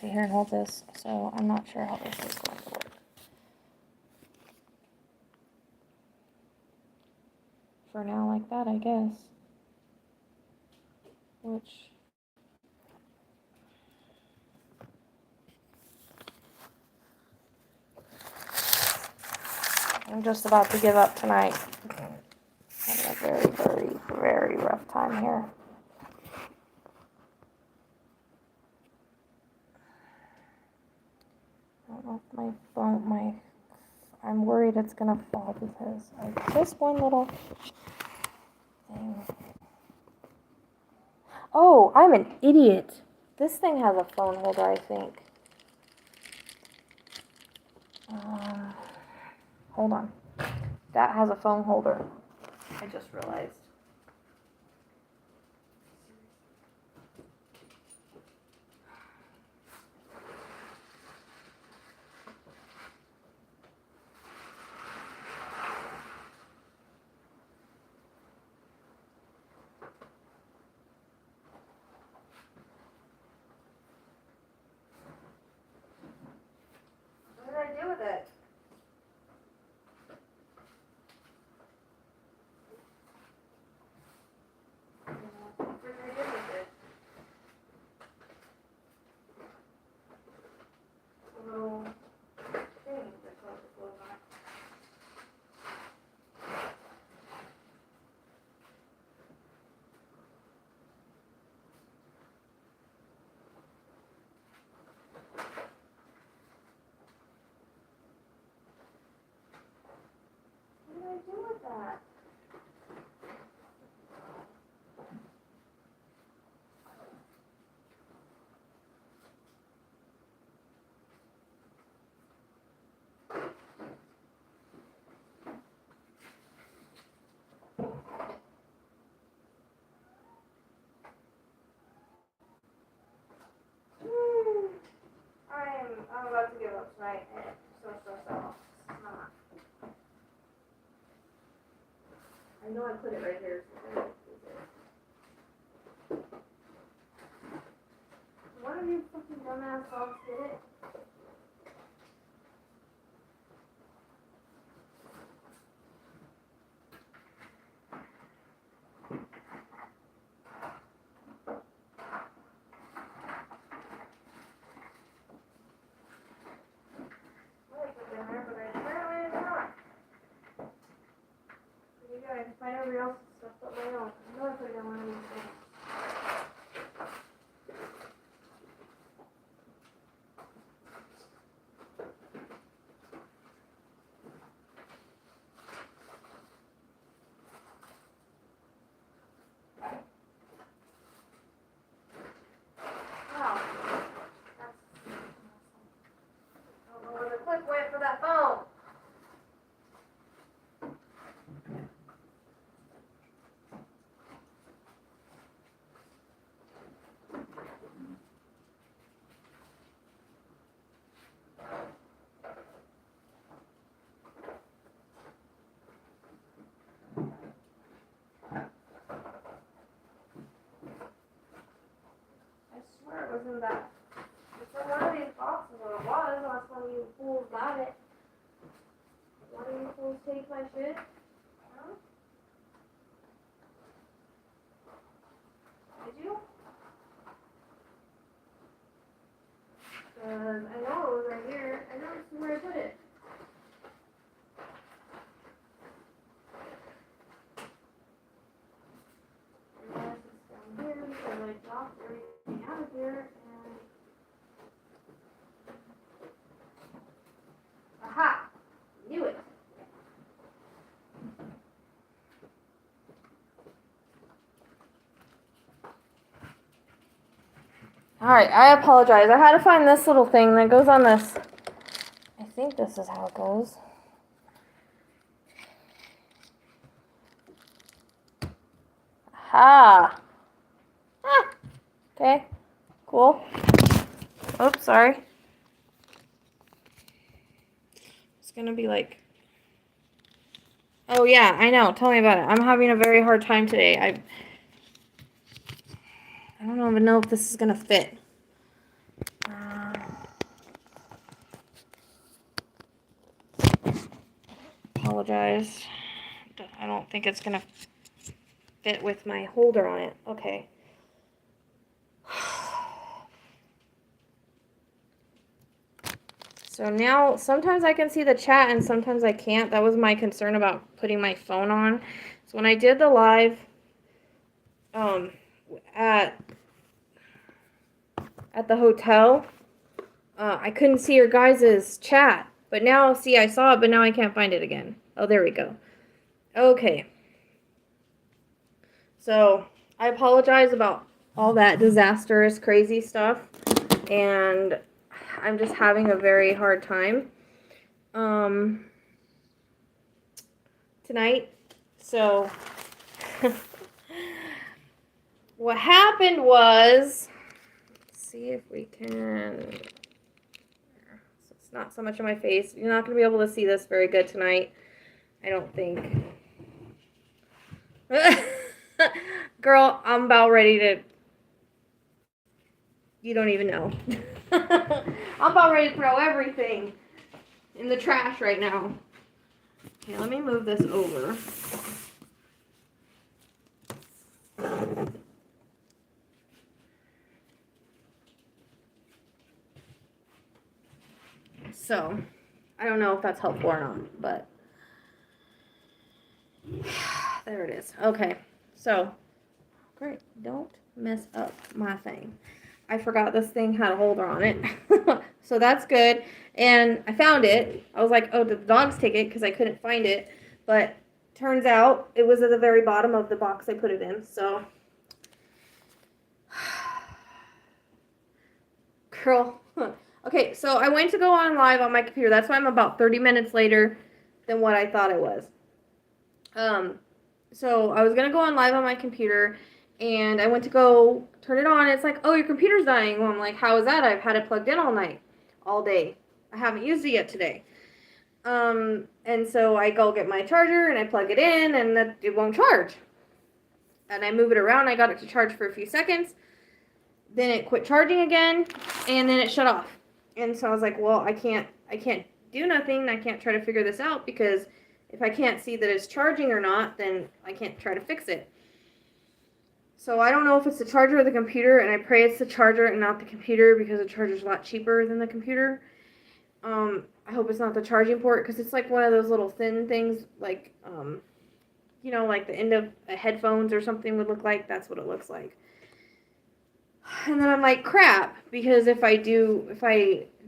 sit here and hold this, so I'm not sure how this is going to work. For now, like that, I guess. Which... I'm just about to give up tonight. Having a very, very, very rough time here. I don't know if my phone, I'm worried it's gonna fall because of this one little thing. Oh, I'm an idiot. This thing has a phone holder, I think. Hold on. That has a phone holder. I just realized. What did I do with it? Do with that? I'm about to give up tonight. I'm so stressed out. It's not. I know I put it right here. So one of you fucking dumbass dogs did it. Find everybody else's stuff but my own. I know I put it on one of these things. Wow. I don't know where the clip went for that phone. It was in that. It's in one of these boxes, or it was. Unless one of you fools got it. One of you fools take my shit? Huh? Did you? Because I know it was right here. I don't see where I put it. Unless it's down here, because I dropped everything out of here, and... Aha! Knew it! Alright, I apologize. I had to find this little thing that goes on this. I think this is how it goes. Aha! Ah! Okay, cool. Oops, sorry. It's gonna be like... Oh yeah, I know. Tell me about it. I'm having a very hard time today. I don't even know if this is gonna fit. apologize. I don't think it's going to fit with my holder on it. Okay. So now, sometimes I can see the chat and sometimes I can't. That was my concern about putting my phone on. So when I did the live at the hotel, I couldn't see your guys' chat. But now, see, I saw it, but now I can't find it again. Oh, there we go. Okay. So, I apologize about all that disastrous, crazy stuff. And I'm just having a very hard time tonight. So, what happened was, let's see if we can, so it's not so much on my face. You're not going to be able to see this very good tonight, I don't think. Girl, I'm about ready to, you don't even know. I'm about ready to throw everything in the trash right now. Okay, let me move this over. So, I don't know if that's helpful or not, but there it is. Okay, so, great. Don't mess up my thing. I forgot this thing had a holder on it. So that's good. And I found it. I was like, oh, did the dogs take it? Because I couldn't find it. But turns out it was at the very bottom of the box I put it in. So, girl. Okay, so I went to go on live on my computer. That's why I'm about 30 minutes later than what I thought I was. So I was going to go on live on my computer, and I went to go turn it on. It's like, oh, your computer's dying. Well, I'm like, how is that? I've had it plugged in all night, all day. I haven't used it yet today. And so I go get my charger, and I plug it in, and it won't charge. And I move it around. I got it to charge for a few seconds. Then it quit charging again, and then it shut off. And so I was like, well, I can't do nothing. I can't try to figure this out, because if I can't see that it's charging or not, then I can't try to fix it. So I don't know if it's the charger or the computer, and I pray it's the charger and not the computer, because the charger's a lot cheaper than the computer. I hope it's not the charging port, because it's like one of those little thin things, like, you know, like the end of a headphones or something would look like. That's what it looks like. And then I'm like, crap, because if I do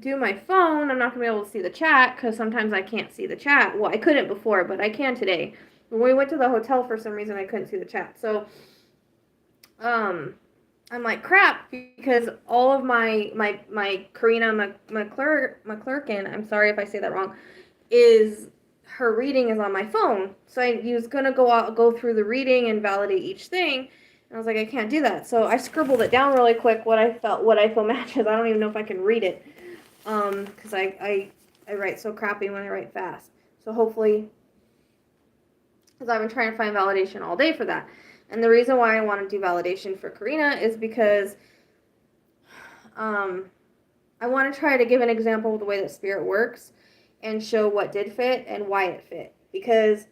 my phone, I'm not going to be able to see the chat, because sometimes I can't see the chat. Well, I couldn't before, but I can today. When we went to the hotel, for some reason, I couldn't see the chat. So, I'm like, crap, because all of my Karina Mcclurkin, I'm sorry if I say that wrong, her reading is on my phone. So I was going to go through the reading and validate each thing. And I was like, I can't do that. So I scribbled it down really quick, what I feel matches. I don't even know if I can read it. Because I write so crappy when I write fast. So hopefully, because I've been trying to find validation all day for that. And the reason why I want to do validation for Karina is because I want to try to give an example of the way that spirit works and show what did fit and why it fit. Because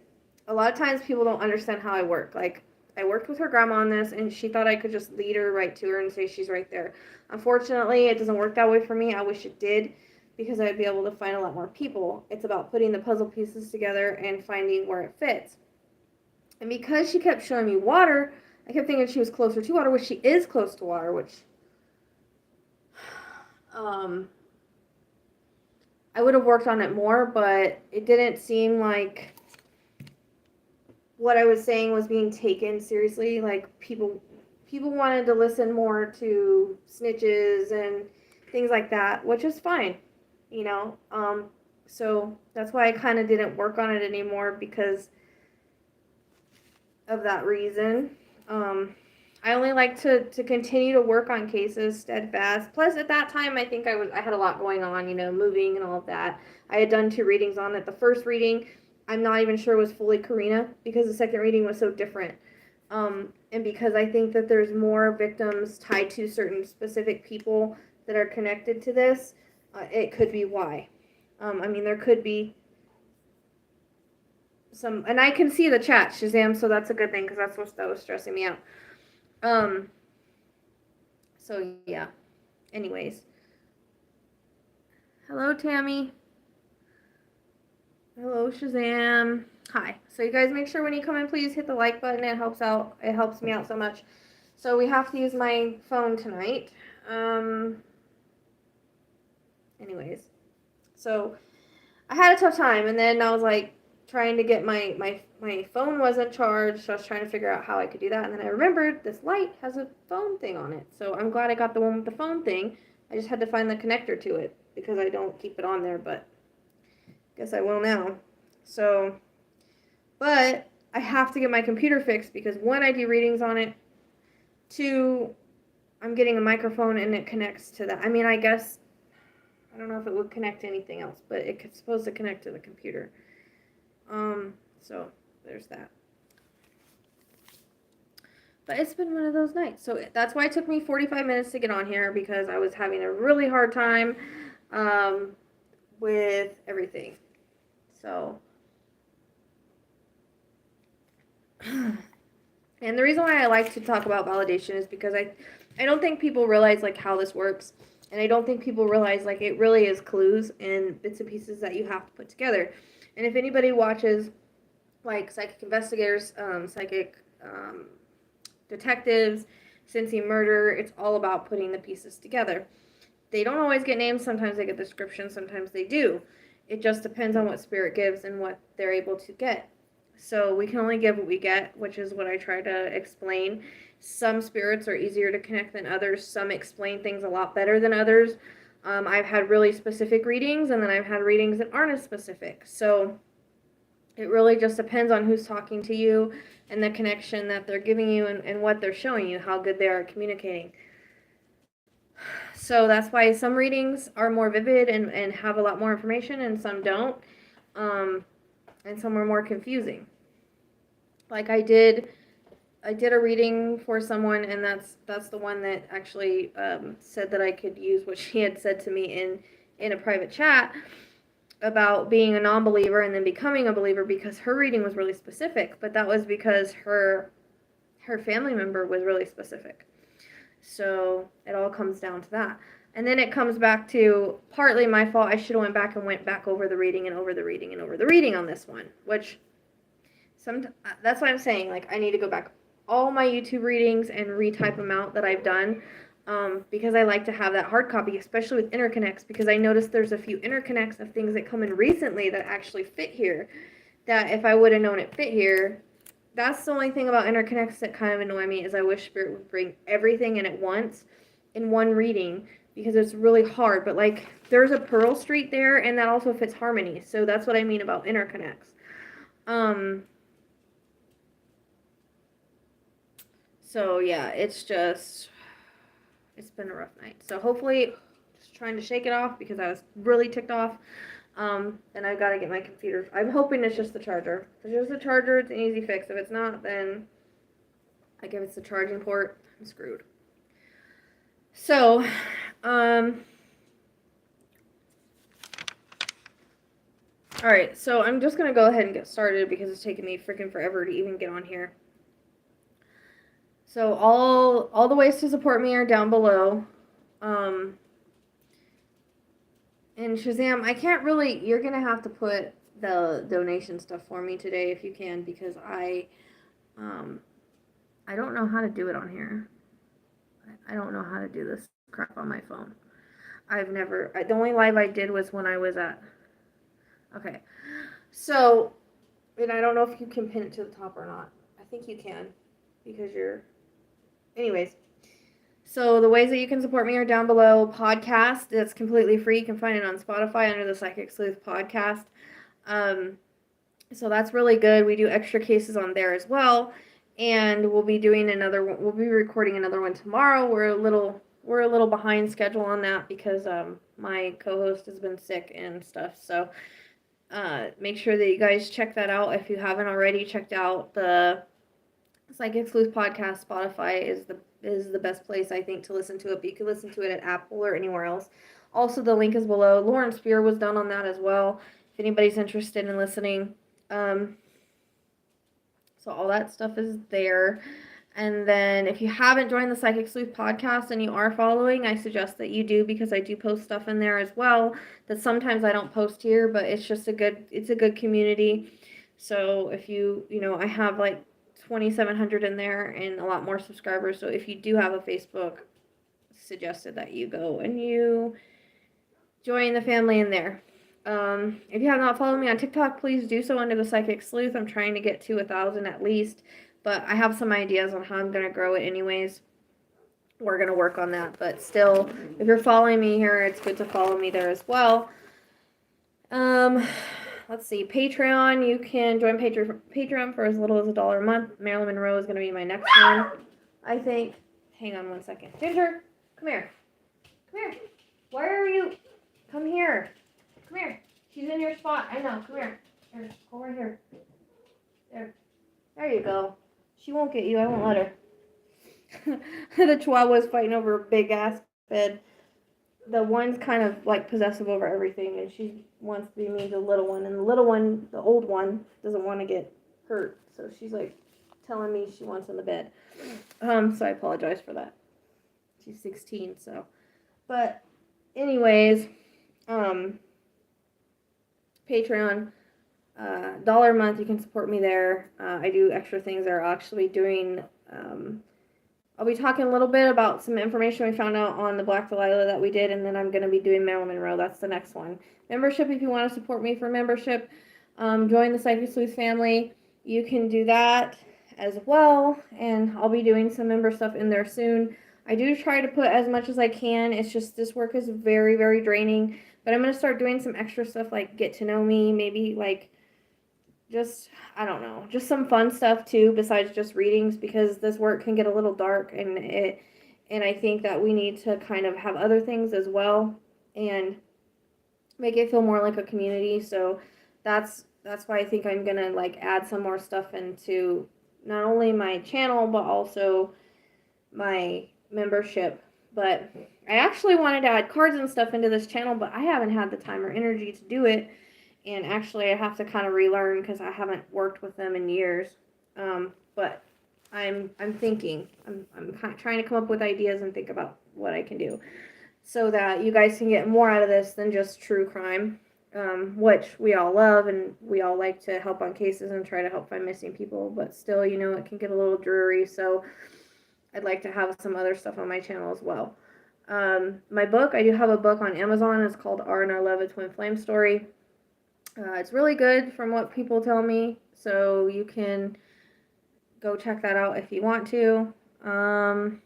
a lot of times people don't understand how I work. Like, I worked with her grandma on this, and she thought I could just lead her right to her and say she's right there. Unfortunately, it doesn't work that way for me. I wish it did, because I'd be able to find a lot more people. It's about putting the puzzle pieces together and finding where it fits. And because she kept showing me water, I kept thinking she was closer to water, which she is close to water, which I would have worked on it more, but it didn't seem like what I was saying was being taken seriously. Like, people wanted to listen more to snitches and things like that, which is fine, you know. So that's why I kind of didn't work on it anymore, because of that reason. I only like to continue to work on cases steadfast. Plus, at that time, I think I had a lot going on, you know, moving and all of that. I had done 2 readings on it. The first reading, I'm not even sure was fully Karina, because the second reading was so different. And because I think that there's more victims tied to certain specific people that are connected to this, it could be why. I mean, there could be and I can see the chat, Shazam, so that's a good thing, because that was stressing me out. So yeah. Anyways. Hello, Tammy. Hello, Shazam. Hi. So you guys make sure when you come in, please hit the like button. It helps out. It helps me out so much. So we have to use my phone tonight. Anyways. So I had a tough time, and then I was like trying to get my phone wasn't charged, so I was trying to figure out how I could do that, and then I remembered this light has a phone thing on it. So I'm glad I got the one with the phone thing. I just had to find the connector to it because I don't keep it on there, but guess I will now. So, but I have to get my computer fixed because one, I do readings on it. Two, I'm getting a microphone and it connects to that. I mean, I guess, I don't know if it would connect to anything else, but it's supposed to connect to the computer. So there's that. But it's been one of those nights. So that's why it took me 45 minutes to get on here, because I was having a really hard time with everything. So, and the reason why I like to talk about validation is because I don't think people realize like how this works. And I don't think people realize like it really is clues and bits and pieces that you have to put together. And if anybody watches like psychic investigators, psychic detectives, Cincy Murder, it's all about putting the pieces together. They don't always get names. Sometimes they get descriptions. Sometimes they do. It just depends on what spirit gives and what they're able to get. So we can only give what we get, which is what I try to explain. Some spirits are easier to connect than others. Some explain things a lot better than others. I've had really specific readings, and then I've had readings that aren't as specific. So it really just depends on who's talking to you and the connection that they're giving you and what they're showing you, how good they are at communicating. So that's why some readings are more vivid and have a lot more information, and some don't. And some are more confusing. Like I did a reading for someone, and that's the one that actually said that I could use what she had said to me in a private chat about being a non-believer and then becoming a believer, because her reading was really specific, but that was because her family member was really specific. So it all comes down to that. And then it comes back to partly my fault. I should have went back over the reading and over the reading and over the reading on this one, which that's what I'm saying. Like, I need to go back all my YouTube readings and retype them out that I've done, because I like to have that hard copy, especially with interconnects, because I noticed there's a few interconnects of things that come in recently that actually fit here, that if I would have known it fit here. That's the only thing about interconnects that kind of annoy me, is I wish Spirit would bring everything in at once in one reading, because it's really hard. But like, there's a Pearl Street there, and that also fits harmony. So that's what I mean about interconnects. So yeah, it's been a rough night. So hopefully, just trying to shake it off, because I was really ticked off. And I've got to get my computer. I'm hoping it's just the charger. If it's just the charger, it's an easy fix. If it's not, then like if it's the charging port, I'm screwed. So, alright, so I'm just going to go ahead and get started, because it's taken me freaking forever to even get on here. So all the ways to support me are down below. And Shazam, I can't really, you're going to have to put the donation stuff for me today if you can, because I don't know how to do it on here. I don't know how to do this crap on my phone. The only live I did was when I was at, okay. So, and I don't know if you can pin it to the top or not. I think you can, because anyways. So the ways that you can support me are down below. Podcast, that's completely free. You can find it on Spotify under the Psychic Sleuth podcast. So that's really good. We do extra cases on there as well, and we'll be doing another one. We'll be recording another one tomorrow. We're a little behind schedule on that, because my co-host has been sick and stuff. So make sure that you guys check that out if you haven't already checked out the Psychic Sleuth podcast. Spotify is the best place, I think, to listen to it, but you can listen to it at Apple or anywhere else. Also, the link is below. Lauren Spear was done on that as well, if anybody's interested in listening. So all that stuff is there. And then if you haven't joined the Psychic Sleuth podcast and you are following, I suggest that you do, because I do post stuff in there as well that sometimes I don't post here, but it's just a good community. So if I have like 2,700 in there and a lot more subscribers. So if you do have a Facebook, suggested that you go and you join the family in there. If you have not followed me on TikTok, please do so under the Psychic Sleuth. I'm trying to get to 1,000 at least, but I have some ideas on how I'm going to grow it anyways. We're going to work on that, but still, if you're following me here, it's good to follow me there as well. Let's see, Patreon. You can join Patreon for as little as $1 a month. Marilyn Monroe is going to be my next one, I think. Hang on one second. Ginger, come here. Come here. Where are you? Come here. Come here. She's in your spot. I know. Come here. Here, go right here. There you go. She won't get you. I won't let her. The Chihuahua's fighting over a big ass bed. The one's kind of like possessive over everything, and she wants to be mean to the little one. And the little one, the old one, doesn't want to get hurt. So she's like telling me she wants in the bed. So I apologize for that. She's 16, so. But anyways, Patreon, $1 a month, you can support me there. I do extra things there. I'll actually be doing, I'll be talking a little bit about some information we found out on the Black Delilah that we did, and then I'm going to be doing Marilyn Monroe. That's the next one. Membership, if you want to support me for membership, join the Psychic Sleuth family. You can do that as well, and I'll be doing some member stuff in there soon. I do try to put as much as I can. It's just this work is very, very draining. But I'm going to start doing some extra stuff like get to know me, maybe like just, I don't know, just some fun stuff too besides just readings, because this work can get a little dark, and I think that we need to kind of have other things as well and make it feel more like a community. So that's why I think I'm going to like add some more stuff into not only my channel but also my membership. But I actually wanted to add cards and stuff into this channel, but I haven't had the time or energy to do it. And actually I have to kind of relearn because I haven't worked with them in years. But I'm thinking, I'm kind of trying to come up with ideas and think about what I can do so that you guys can get more out of this than just true crime, which we all love, and we all like to help on cases and try to help find missing people. But still, it can get a little dreary. So I'd like to have some other stuff on my channel as well. My book, I do have a book on Amazon. It's called R and Our Love, a Twin Flame Story. It's really good from what people tell me, so you can go check that out if you want to. And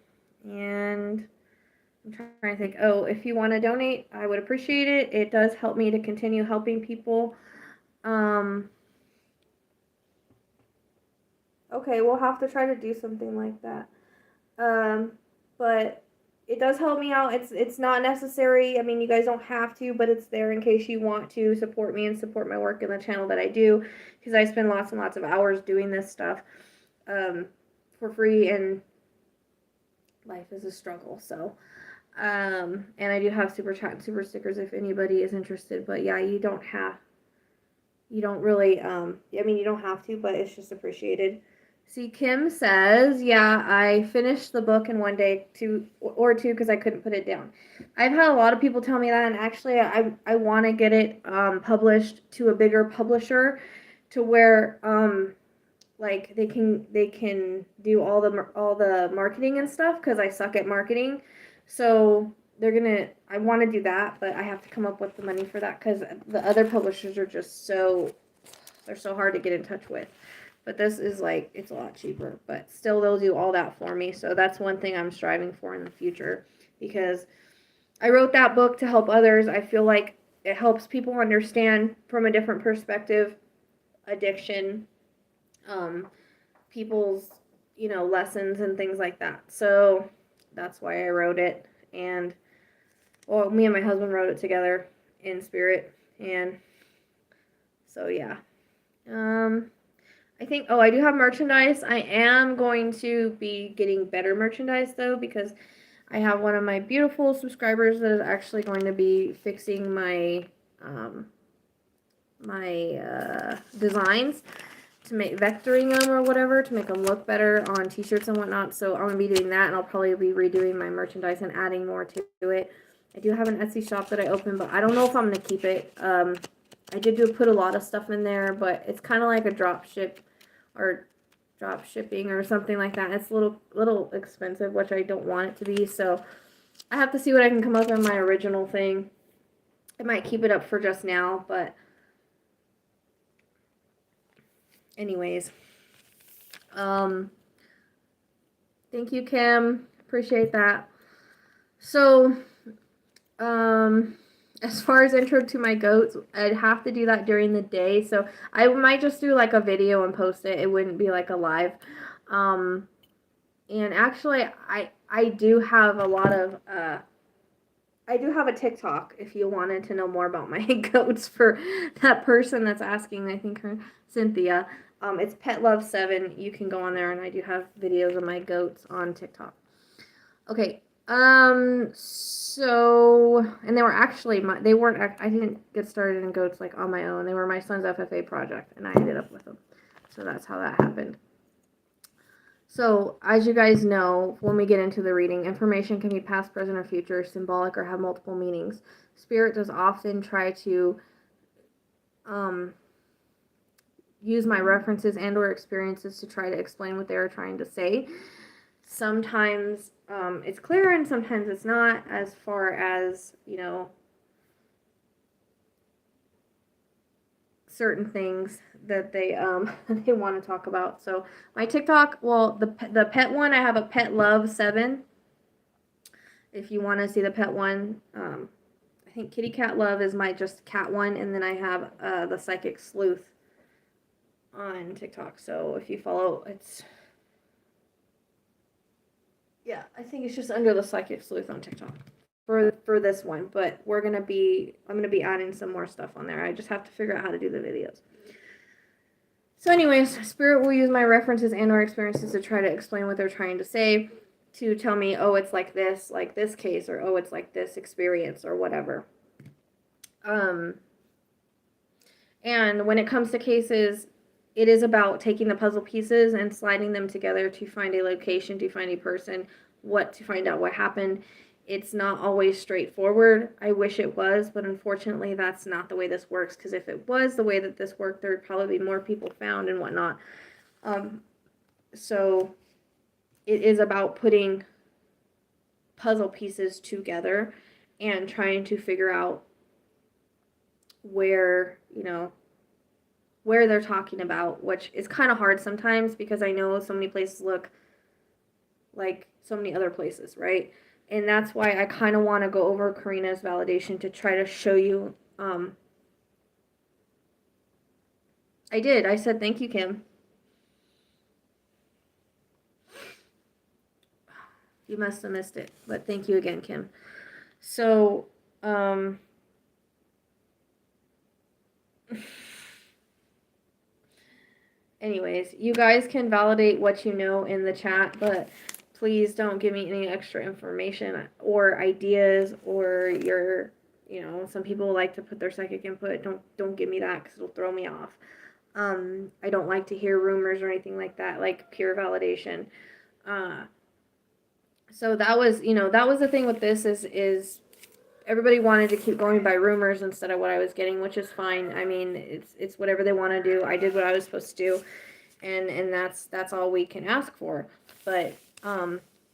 I'm trying to think, if you want to donate, I would appreciate it. It does help me to continue helping people. Okay, we'll have to try to do something like that. But it does help me out. It's not necessary. I mean, you guys don't have to, but it's there in case you want to support me and support my work in the channel that I do, because I spend lots and lots of hours doing this stuff for free, and life is a struggle. So, and I do have super chat and super stickers if anybody is interested. But yeah, you don't really, you don't have to, but it's just appreciated. See, Kim says, yeah, I finished the book in one day, two because I couldn't put it down. I've had a lot of people tell me that, and actually I want to get it published to a bigger publisher to where like they can do all the marketing and stuff, because I suck at marketing. So I want to do that, but I have to come up with the money for that, because the other publishers are just they're so hard to get in touch with. But this is like, it's a lot cheaper, but still they'll do all that for me. So that's one thing I'm striving for in the future, because I wrote that book to help others. I feel like it helps people understand from a different perspective addiction, people's, lessons and things like that. So that's why I wrote it. And well, me and my husband wrote it together in spirit. And so yeah. I think, I do have merchandise. I am going to be getting better merchandise, though, because I have one of my beautiful subscribers that is actually going to be fixing my designs. to make vectoring them or whatever to make them look better on t-shirts and whatnot. So I'm gonna be doing that, and I'll probably be redoing my merchandise and adding more to it. I do have an Etsy shop that I opened, but I don't know if I'm gonna keep it. I did put a lot of stuff in there, but it's kind of like a drop ship or drop shipping or something like that. It's a little expensive, which I don't want it to be. So I have to see what I can come up with my original thing. I might keep it up for just now, but anyways. Thank you, Kim. Appreciate that. So, as far as intro to my goats, I'd have to do that during the day. So I might just do like a video and post it. It wouldn't be like a live. And actually, I do have a lot of, I do have a TikTok if you wanted to know more about my goats for that person that's asking, I think her, Cynthia. It's PetLove7. You can go on there, and I do have videos of my goats on TikTok. Okay. So, and they were actually they weren't, I didn't get started in goats like on my own. They were my son's FFA project, and I ended up with them. So that's how that happened. So, as you guys know, when we get into the reading, information can be past, present, or future, symbolic, or have multiple meanings. Spirit does often try to use my references and or experiences to try to explain what they are trying to say. Sometimes it's clear and sometimes it's not, as far as, you know, certain things that they they want to talk about. So my TikTok, well, the pet one, I have a PetLove7. If you want to see the pet one, I think Kitty Cat Love is my just cat one, and then I have the Psychic Sleuth on TikTok. So if you follow, it's, yeah, I think it's just under the Psychic Sleuth on TikTok for this one. But I'm gonna be adding some more stuff on there. I just have to figure out how to do the videos. So anyways, Spirit will use my references and or experiences to try to explain what they're trying to say, to tell me, oh, it's like this case, or oh, it's like this experience, or whatever. And when it comes to cases, it is about taking the puzzle pieces and sliding them together to find a location, to find a person, to find out what happened. It's not always straightforward. I wish it was, but unfortunately that's not the way this works, because if it was the way that this worked, there would probably be more people found and whatnot. So it is about putting puzzle pieces together and trying to figure out where, you know, where they're talking about, which is kind of hard sometimes because I know so many places look like so many other places, right? And that's why I kind of want to go over Karina's validation to try to show you. I said thank you, Kim. You must have missed it, but thank you again, Kim. So, anyways, you guys can validate what you know in the chat, but please don't give me any extra information or ideas or your, you know, some people like to put their psychic input. Don't give me that, because it'll throw me off. I don't like to hear rumors or anything like that, like pure validation. So that was, you know, that was the thing with this is everybody wanted to keep going by rumors instead of what I was getting, which is fine. I mean, it's whatever they want to do. I did what I was supposed to do, and that's all we can ask for. But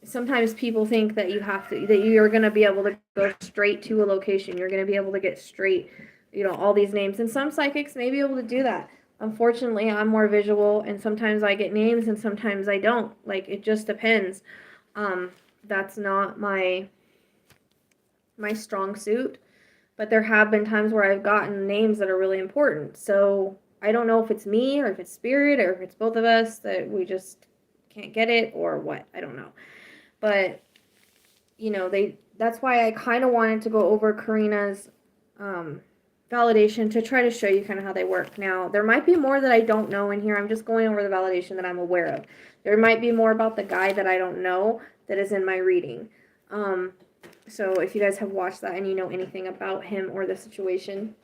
sometimes people think that you're going to be able to go straight to a location. You're going to be able to get straight, you know, all these names. And some psychics may be able to do that. Unfortunately, I'm more visual, and sometimes I get names and sometimes I don't. Like, it just depends. That's not my strong suit, but there have been times where I've gotten names that are really important. So I don't know if it's me or if it's spirit or if it's both of us that we just can't get it or what. I don't know. But, you know, that's why I kind of wanted to go over Karina's validation to try to show you kind of how they work. Now, there might be more that I don't know in here. I'm just going over the validation that I'm aware of. There might be more about the guy that I don't know that is in my reading. So if you guys have watched that and you know anything about him or the situation,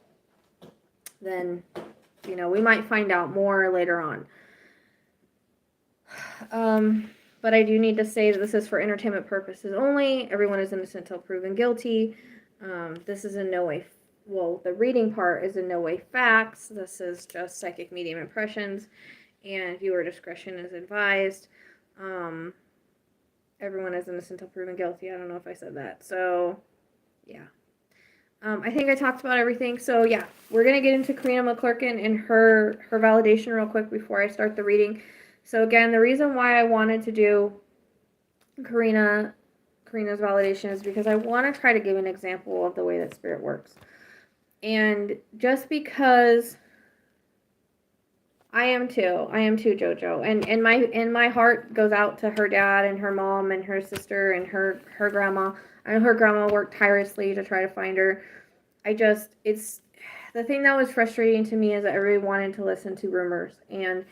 then You know, we might find out more later on. But I do need to say that this is for entertainment purposes only. Everyone is innocent until proven guilty. This is in no way, well, the reading part is in no way facts. This is just psychic medium impressions, and viewer discretion is advised. Everyone is innocent until proven guilty. I don't know if I said that. So, yeah. I think I talked about everything. So, yeah, we're going to get into Karina McClurkin and her validation real quick before I start the reading. So, again, the reason why I wanted to do Karina's validation is because I want to try to give an example of the way that spirit works. And just because I am too, JoJo. And my heart goes out to her dad and her mom and her sister and her grandma. I know her grandma worked tirelessly to try to find her. It's the thing that was frustrating to me is that everybody wanted to listen to rumors, and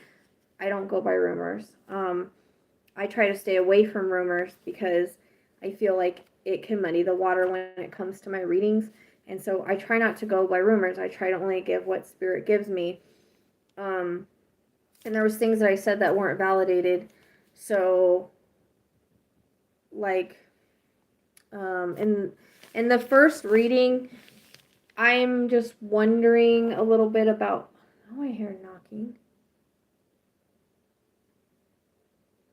I don't go by rumors. I try to stay away from rumors because I feel like it can muddy the water when it comes to my readings. And so I try not to go by rumors. I try to only give what spirit gives me. And there was things that I said that weren't validated. So, like, in the first reading, I'm just wondering a little bit about, oh, I hear knocking.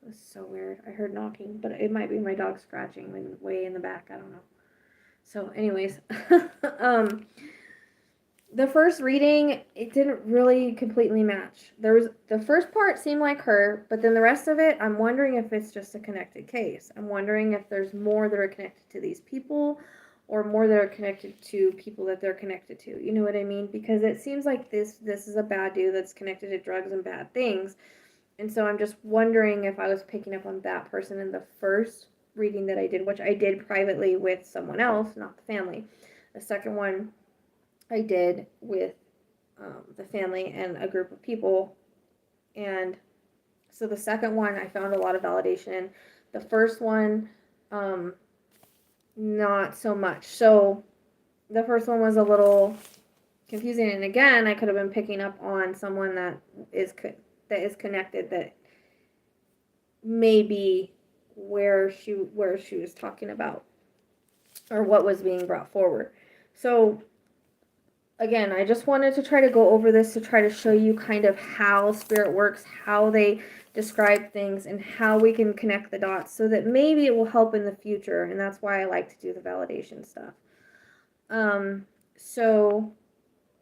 That's so weird. I heard knocking, but it might be my dog scratching way in the back. I don't know. So anyways, the first reading, it didn't really completely match. The first part seemed like her, but then the rest of it, I'm wondering if it's just a connected case. I'm wondering if there's more that are connected to these people or more that are connected to people that they're connected to. You know what I mean? Because it seems like this is a bad dude that's connected to drugs and bad things. And so I'm just wondering if I was picking up on that person in the first reading that I did, which I did privately with someone else, not the family. The second one I did with the family and a group of people. And so the second one I found a lot of validation in. The first one, not so much. So the first one was a little confusing. And again, I could have been picking up on someone that is connected, that maybe where she was talking about or what was being brought forward. So again, I just wanted to try to go over this to try to show you kind of how spirit works, how they describe things, and how we can connect the dots so that maybe it will help in the future. And that's why I like to do the validation stuff.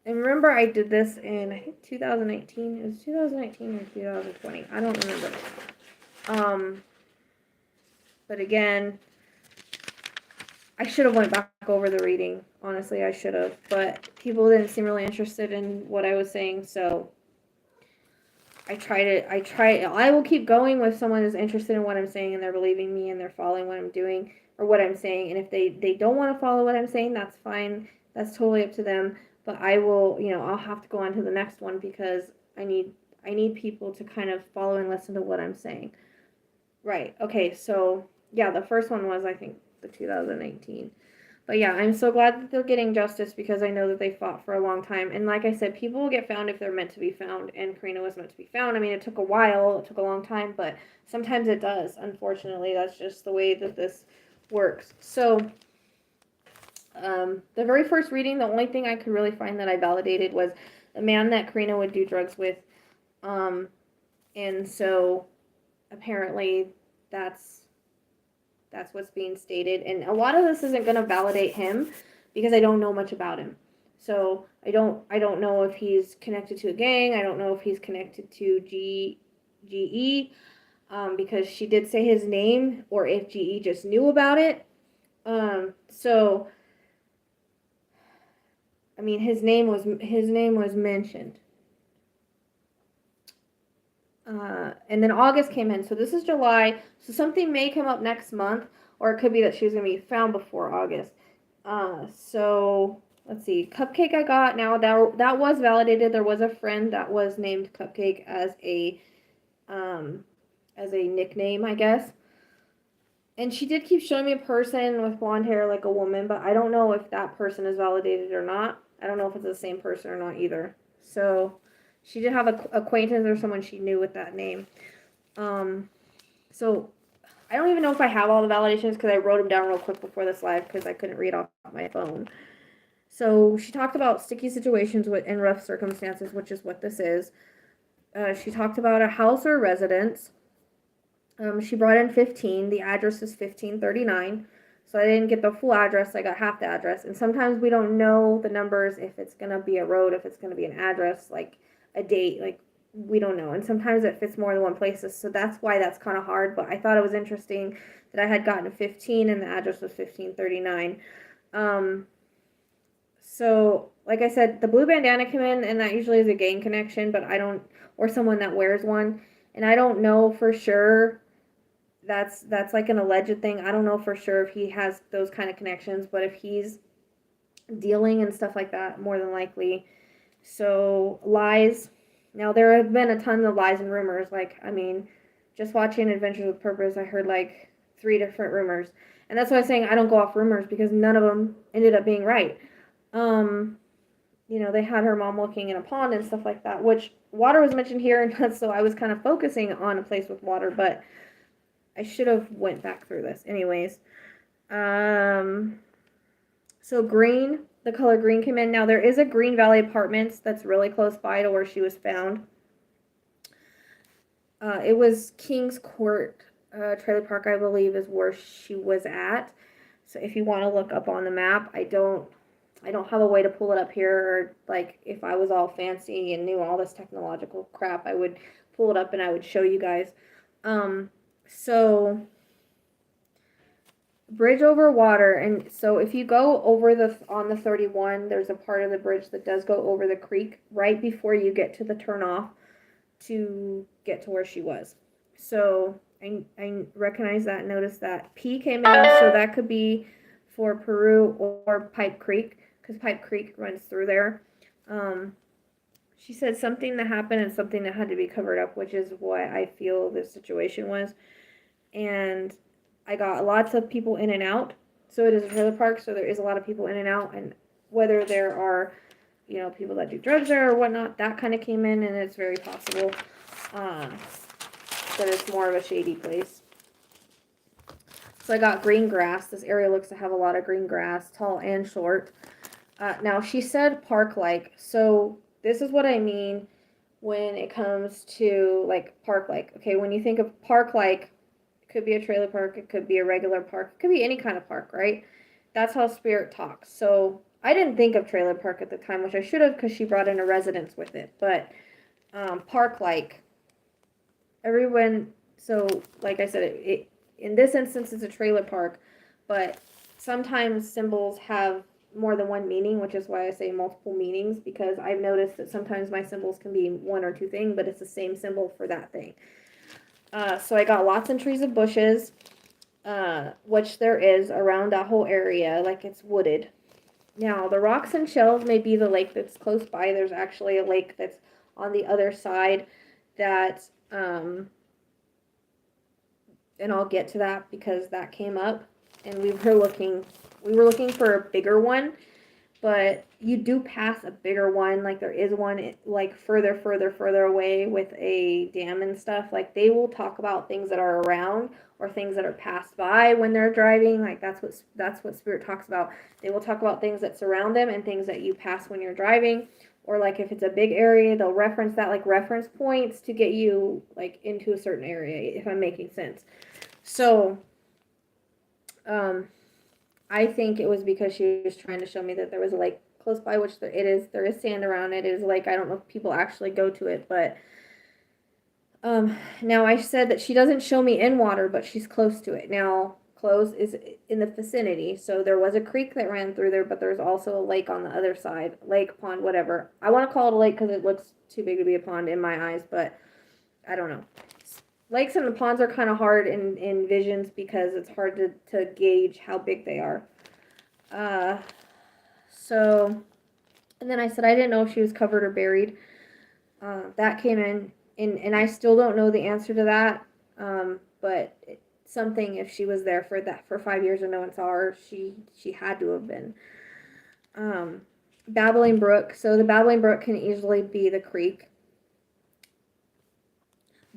And remember, I did this in, I think, 2019. It was 2019 or 2020. I don't remember. But again, I should have went back over the reading. Honestly, I should have. But people didn't seem really interested in what I was saying, so I will keep going with someone who's interested in what I'm saying and they're believing me and they're following what I'm doing or what I'm saying. And if they don't want to follow what I'm saying, that's fine. That's totally up to them. But I will, I'll have to go on to the next one because I need people to kind of follow and listen to what I'm saying. Right. Okay. So yeah, the first one was, I think, the 2019. But yeah, I'm so glad that they're getting justice because I know that they fought for a long time. And like I said, people will get found if they're meant to be found. And Karina was meant to be found. I mean, it took a while. It took a long time. But sometimes it does. Unfortunately, that's just the way that this works. So the very first reading, the only thing I could really find that I validated was the man that Karina would do drugs with. And so apparently that's what's being stated. And a lot of this isn't going to validate him because I don't know much about him. So I don't know if he's connected to a gang. I don't know if he's connected to GE because she did say his name, or if GE just knew about it. So I mean, his name was mentioned. And then August came in. So this is July. So something may come up next month, or it could be that she was going to be found before August. So let's see. Cupcake I got. Now that was validated. There was a friend that was named Cupcake as a nickname, I guess. And she did keep showing me a person with blonde hair, like a woman, but I don't know if that person is validated or not. I don't know if it's the same person or not either. So She did have an acquaintance or someone she knew with that name. So I don't even know if I have all the validations because I wrote them down real quick before this live because I couldn't read off my phone. So she talked about sticky situations in rough circumstances, which is what this is. She talked about a house or residence. She brought in 15. The address is 1539. So I didn't get the full address. I got half the address. And sometimes we don't know the numbers, if it's going to be a road, if it's going to be an address, like a date. Like, we don't know. And sometimes it fits more than one places. So that's why that's kind of hard. But I thought it was interesting that I had gotten 15 and the address was 1539. So, like I said, the blue bandana came in, and that usually is a gang connection, but I don't, or someone that wears one, and I don't know for sure. That's like an alleged thing. I don't know for sure if he has those kind of connections, but if he's dealing and stuff like that, more than likely. So, lies. Now, there have been a ton of lies and rumors. Like, I mean, just watching Adventures with Purpose, I heard like 3 different rumors. And that's why I'm saying I don't go off rumors, because none of them ended up being right. You know, they had her mom looking in a pond and stuff like that, which water was mentioned here, and so I was kind of focusing on a place with water, but I should have went back through this. Anyways, so green, the color green came in. Now, there is a Green Valley Apartments that's really close by to where she was found. It was Kings Court Trailer Park, I believe, is where she was at. So if you want to look up on the map, I don't have a way to pull it up here, or like if I was all fancy and knew all this technological crap, I would pull it up and I would show you guys. So bridge over water, and so if you go over on the 31, there's a part of the bridge that does go over the creek right before you get to the turnoff to get to where she was. So I recognize that, notice that. P came in, so that could be for Peru or Pipe Creek, because Pipe Creek runs through there. She said something that happened and something that had to be covered up, which is what I feel this situation was. And I got lots of people in and out. So it is a trailer park, so there is a lot of people in and out. And whether there are, you know, people that do drugs there or whatnot, that kind of came in, and it's very possible that it's more of a shady place. So I got green grass. This area looks to have a lot of green grass, tall and short. Now, she said park-like. So this is what I mean when it comes to, like, park-like. Okay, when you think of park-like, it could be a trailer park, it could be a regular park, it could be any kind of park, right? That's how Spirit talks. So I didn't think of trailer park at the time, which I should have, because she brought in a residence with it. But park-like, everyone, so like I said, it in this instance it's a trailer park, but sometimes symbols have more than one meaning, which is why I say multiple meanings, because I've noticed that sometimes my symbols can be one or two things, but it's the same symbol for that thing. So I got lots and trees of bushes, which there is around that whole area, like it's wooded. Now, the rocks and shells may be the lake that's close by. There's actually a lake that's on the other side that, and I'll get to that because that came up, and we were looking for a bigger one, but you do pass a bigger one. Like, there is one like further away with a dam and stuff. Like, they will talk about things that are around or things that are passed by when they're driving. Like, that's what Spirit talks about. They will talk about things that surround them and things that you pass when you're driving. Or like if it's a big area, they'll reference that, like reference points to get you like into a certain area, if I'm making sense. So I think it was because she was trying to show me that there was a lake close by, which there is sand around it. It is like, I don't know if people actually go to it, but now I said that she doesn't show me in water, but she's close to it. Now, close is in the vicinity, so there was a creek that ran through there, but there's also a lake on the other side, lake, pond, whatever. I want to call it a lake because it looks too big to be a pond in my eyes, but I don't know. Lakes and the ponds are kind of hard in visions because it's hard to gauge how big they are. So, and then I said I didn't know if she was covered or buried. That came in, and I still don't know the answer to that. But something, if she was there for 5 years and no one saw her, she had to have been. Babbling Brook. So the Babbling Brook can easily be the creek.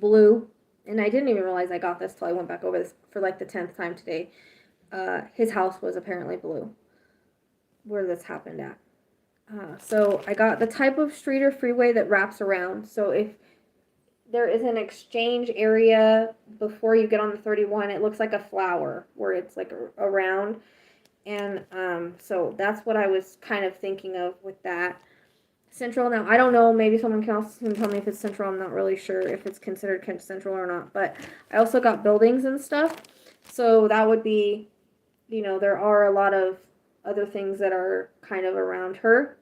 blue, and I didn't even realize I got this till I went back over this for like the 10th time today. His house was apparently blue, where this happened at. So I got the type of street or freeway that wraps around. So if there is an exchange area before you get on the 31, it looks like a flower where it's like around. And so that's what I was kind of thinking of with that. Central, now I don't know, maybe someone can also tell me if it's central. I'm not really sure if it's considered central or not, but I also got buildings and stuff. So that would be, you know, there are a lot of other things that are kind of around her.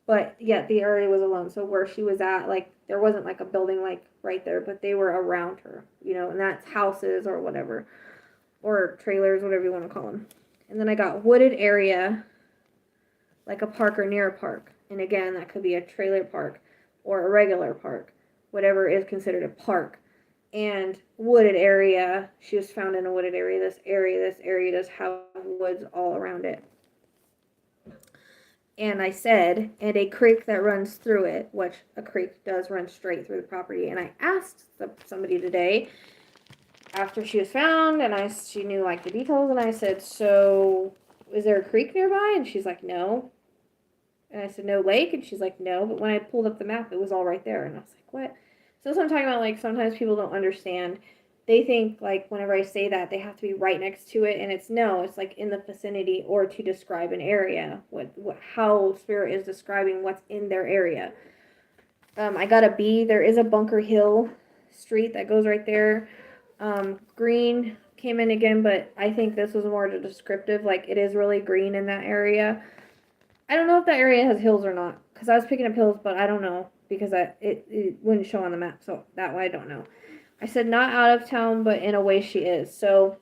But yet the area was alone. So where she was at, like, there wasn't like a building like right there, but they were around her, you know, and that's houses or whatever, or trailers, whatever you want to call them. And then I got wooded area, like a park or near a park. And again, that could be a trailer park or a regular park, whatever is considered a park. And wooded area, she was found in a wooded area. This area does have woods all around it. And I said, and a creek that runs through it, which a creek does run straight through the property. And I asked somebody today after she was found, and she knew like the details, and I said, so is there a creek nearby? And she's like, no. And I said, no lake? And she's like, no. But when I pulled up the map, it was all right there. And I was like, what? So that's what I'm talking about. Like, sometimes people don't understand. They think, like, whenever I say that, they have to be right next to it. And it's like in the vicinity or to describe an area. How Spirit is describing what's in their area. I got a B. There is a Bunker Hill street that goes right there. Green came in again, but I think this was more descriptive. Like, it is really green in that area. I don't know if that area has hills or not, because I was picking up hills, but I don't know, because it wouldn't show on the map, so that way I don't know. I said not out of town, but in a way she is. So,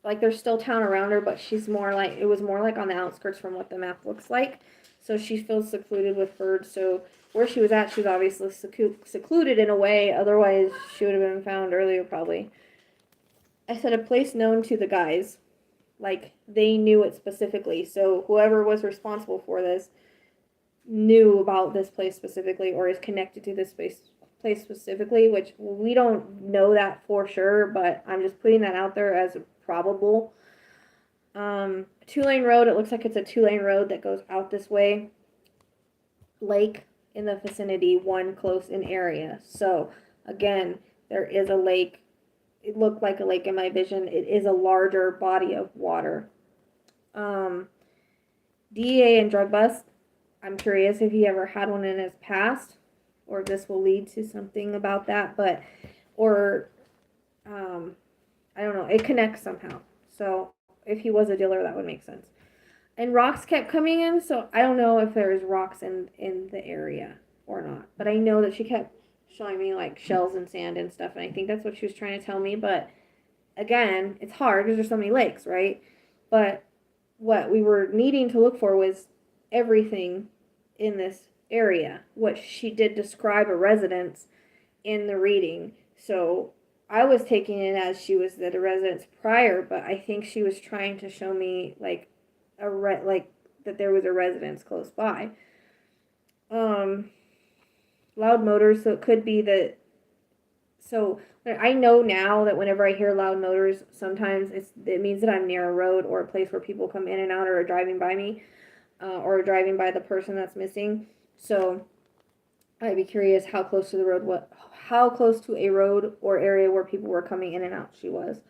like, there's still town around her, but she's more like, it was more like on the outskirts from what the map looks like. So she feels secluded with birds. So where she was at, she was obviously secluded in a way. Otherwise, she would have been found earlier, probably. I said a place known to the guys. Like, they knew it specifically. So whoever was responsible for this knew about this place specifically, or is connected to this place specifically, which we don't know that for sure, but I'm just putting that out there as probable. 2-lane road, it looks like it's a 2-lane road that goes out this way. Lake in the vicinity, one close in area. So again, there is a lake. It looked like a lake in my vision. It is a larger body of water. DEA and drug bust. I'm curious if he ever had one in his past, or if this will lead to something about that, but, or, I don't know, it connects somehow. So if he was a dealer, that would make sense. And rocks kept coming in, so I don't know if there's rocks in the area or not. But I know that she kept showing me like shells and sand and stuff, and I think that's what she was trying to tell me. But again, it's hard because there's so many lakes, right? But what we were needing to look for was everything in this area. What she did describe a residence in the reading, so I was taking it as she was at a residence prior, but I think she was trying to show me like that there was a residence close by. Loud motors, so it could be that. So I know now that whenever I hear loud motors, sometimes it means that I'm near a road or a place where people come in and out or are driving by me, or driving by the person that's missing. So I'd be curious how close to the road, how close to a road or area where people were coming in and out she was.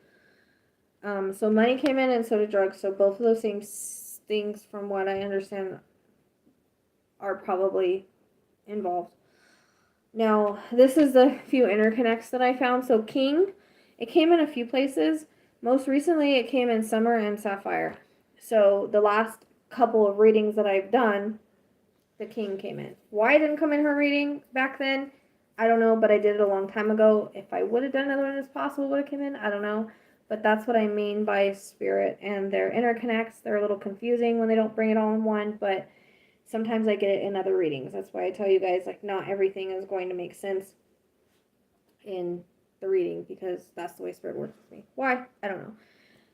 So money came in and so did drugs. So both of those things, from what I understand, are probably involved. Now, this is the few interconnects that I found. So King, it came in a few places. Most recently, it came in Summer and Sapphire. So the last couple of readings that I've done, the King came in. Why it didn't come in her reading back then, I don't know, but I did it a long time ago. If I would have done another one as possible, would have come in, I don't know. But that's what I mean by Spirit and their interconnects. They're a little confusing when they don't bring it all in one, but sometimes I get it in other readings. That's why I tell you guys, like, not everything is going to make sense in the reading, because that's the way Spirit works with me. Why? I don't know.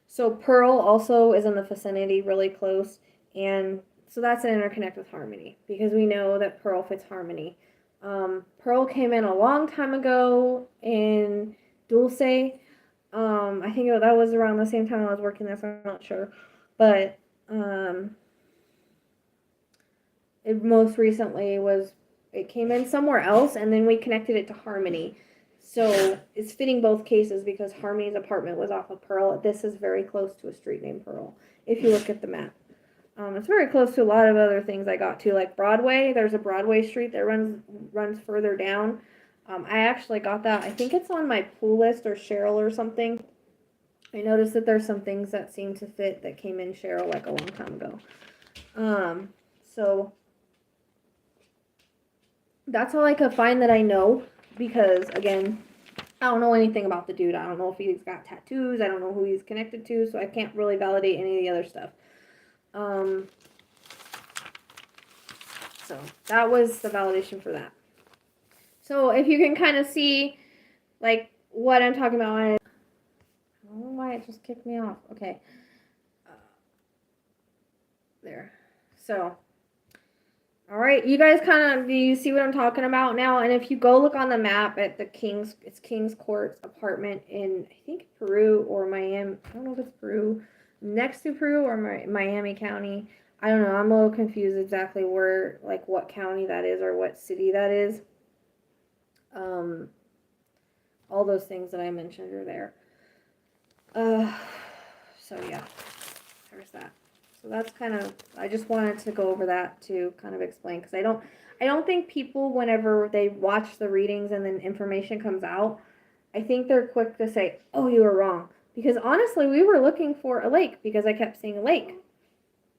So Pearl also is in the vicinity, really close, and so that's an interconnect with Harmony, because we know that Pearl fits Harmony. Pearl came in a long time ago in Dulce. I think that was around the same time I was working there, so I'm not sure. But it most recently it came in somewhere else, and then we connected it to Harmony. So it's fitting both cases because Harmony's apartment was off of Pearl. This is very close to a street named Pearl, if you look at the map. It's very close to a lot of other things I got to, like Broadway. There's a Broadway street that runs further down. I actually got that. I think it's on my pool list or Cheryl or something. I noticed that there's some things that seem to fit that came in Cheryl like a long time ago. So that's all I could find that I know because, again, I don't know anything about the dude. I don't know if he's got tattoos. I don't know who he's connected to, so I can't really validate any of the other stuff. So that was the validation for that. So if you can kind of see, like, what I'm talking about, I don't know why it just kicked me off. Okay. There. So, all right, you guys do you see what I'm talking about now? And if you go look on the map at it's King's Court's apartment in, I think, Peru or Miami. I don't know if it's Peru, next to Peru or Miami County. I don't know. I'm a little confused exactly where, like, what county that is or what city that is. All those things that I mentioned are there. So yeah, there's that. So that's kind of, I just wanted to go over that to kind of explain, because I don't think people, whenever they watch the readings and then information comes out, I think they're quick to say, oh, you were wrong. Because honestly, we were looking for a lake because I kept seeing a lake.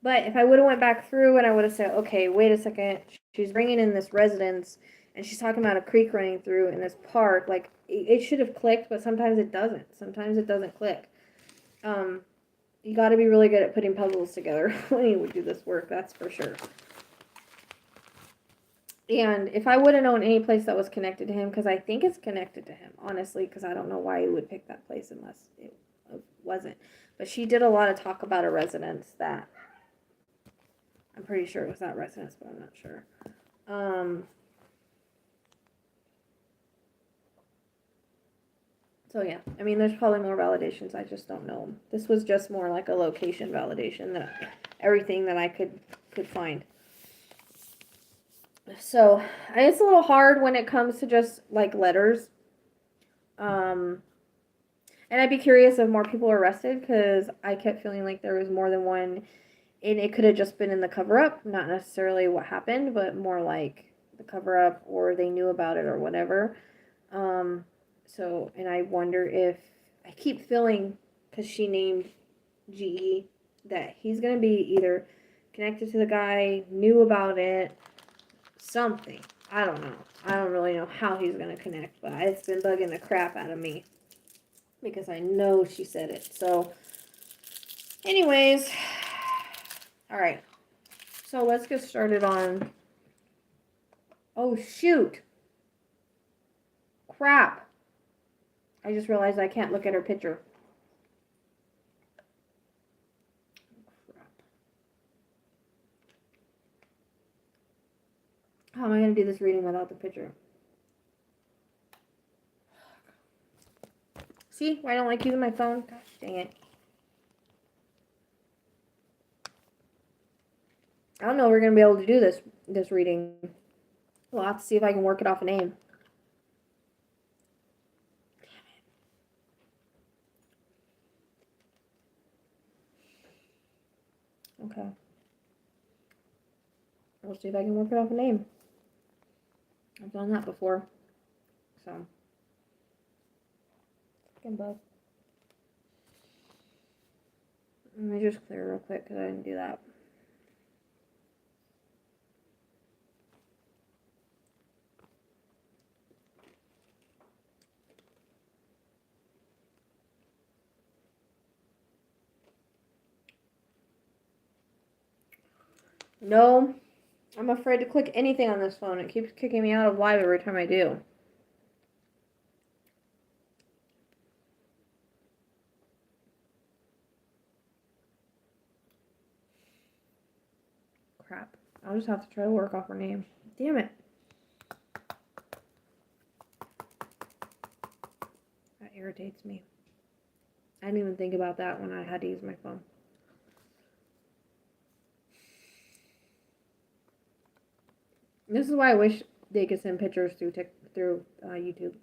But if I would have went back through and I would have said, okay, wait a second, she's bringing in this residence and she's talking about a creek running through in this park, like, it should have clicked, but sometimes it doesn't. Sometimes it doesn't click. You got to be really good at putting puzzles together when you would do this work, that's for sure. And if I would have known any place that was connected to him, because I think it's connected to him, honestly, because I don't know why he would pick that place unless it wasn't. But she did a lot of talk about a residence that, I'm pretty sure it was that residence, but I'm not sure. So yeah, I mean, there's probably more validations, I just don't know them. This was just more like a location validation, that everything that I could find. So, it's a little hard when it comes to just, like, letters. And I'd be curious if more people were arrested, because I kept feeling like there was more than one, and it could have just been in the cover-up, not necessarily what happened, but more like the cover-up, or they knew about it, or whatever. So, and I wonder if, I keep feeling, because she named GE, that he's going to be either connected to the guy, knew about it, something. I don't know. I don't really know how he's going to connect, but it's been bugging the crap out of me, because I know she said it. So, anyways, all right. So let's get started on, oh shoot. Crap. I just realized I can't look at her picture. Crap. How am I going to do this reading without the picture? See why I don't like using my phone? Gosh dang it. I don't know if we're going to be able to do this reading. We'll have to see if I can work it off a name. Okay. We'll see if I can work it off a name. I've done that before. So. Fucking bug. Let me just clear real quick because I didn't do that. No, I'm afraid to click anything on this phone. It keeps kicking me out of live every time I do. Crap. I'll just have to try to work off her name. Damn it. irritates me. I didn't even think about that when I had to use my phone. This is why I wish they could send pictures through YouTube.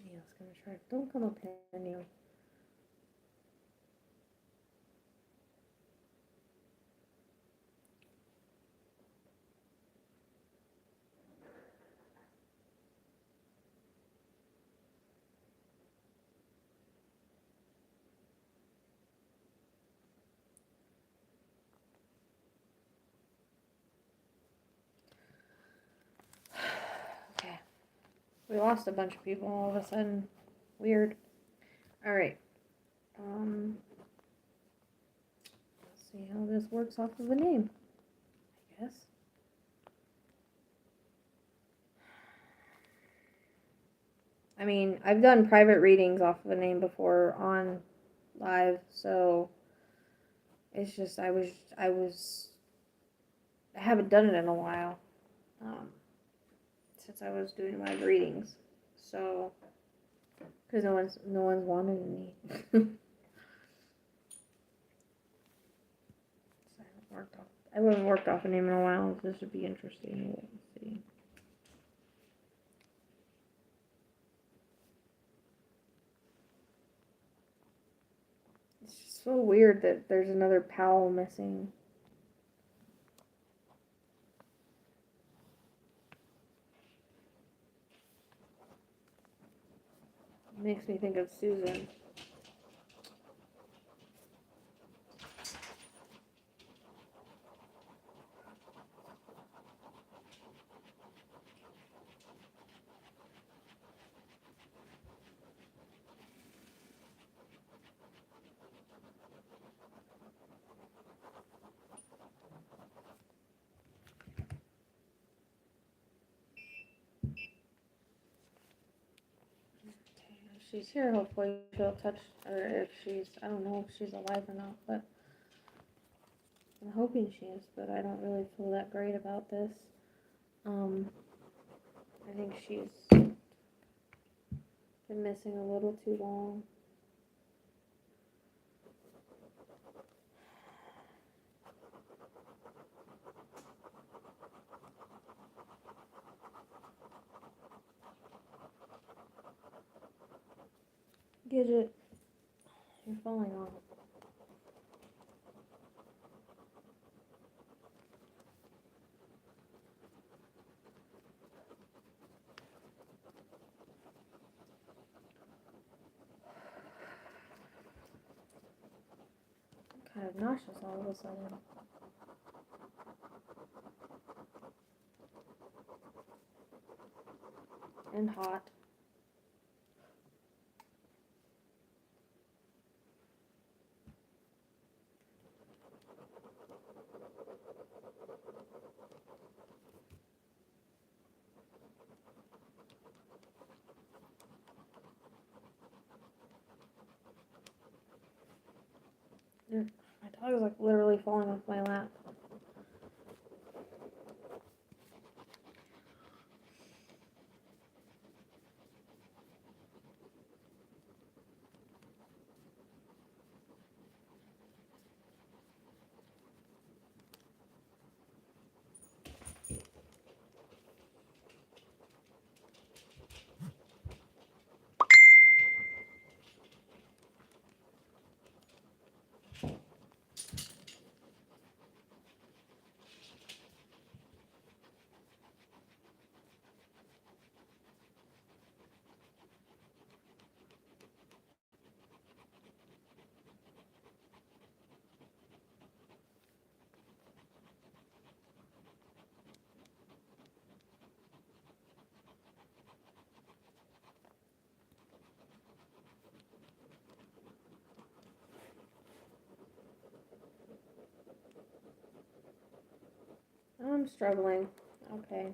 Yeah, I was gonna try. Don't come up here, Neil. Okay. We lost a bunch of people all of a sudden. Weird. Alright. Let's see how this works off of a name, I guess. I mean, I've done private readings off of a name before on live, so it's just I haven't done it in a while. Since I was doing live readings. So because no one's wanted any. I haven't worked off a name in a while. This would be interesting. Let's see. It's just so weird that there's another Powell missing. It makes me think of Susan. She's here, hopefully she'll touch, or if she's, I don't know if she's alive or not, but I'm hoping she is, but I don't really feel that great about this. I think she's been missing a little too long. Gidget, you're falling off. I'm kind of nauseous all of a sudden. And hot. My dog is like literally falling off my lap. I'm struggling. Okay.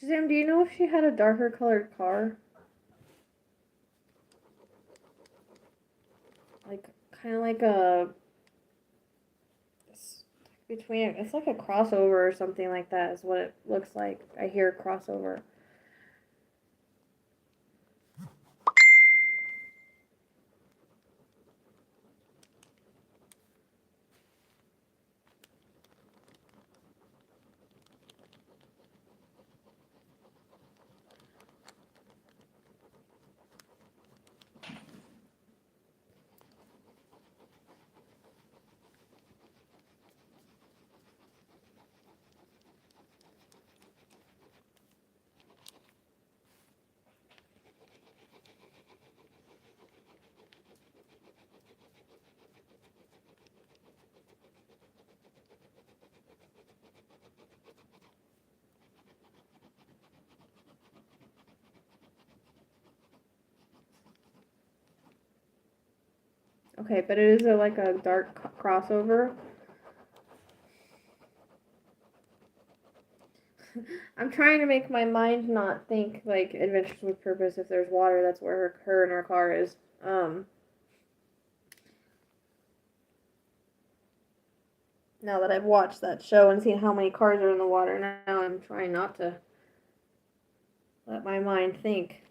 Shazam, do you know if she had a darker colored car? Like, kind of like a... It's like a crossover or something like that is what it looks like. I hear crossover. Okay, but it is like a dark crossover. I'm trying to make my mind not think like Adventures with Purpose. If there's water, that's where her and her car is. Now that I've watched that show and seen how many cars are in the water, now I'm trying not to let my mind think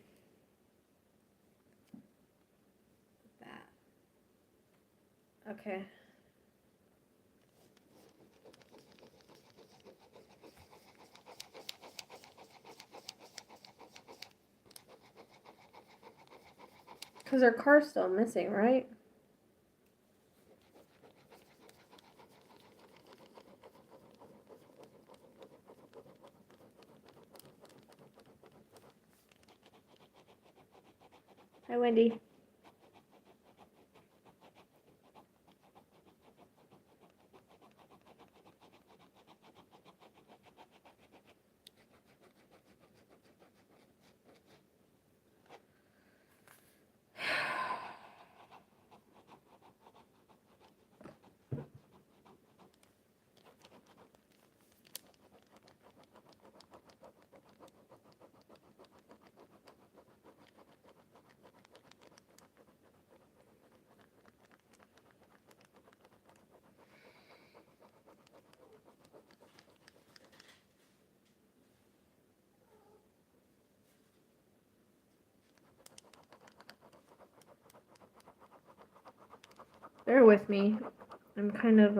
that. Okay. Because her car's still missing, right? Hi, Wendy. Bear with me. I'm kind of,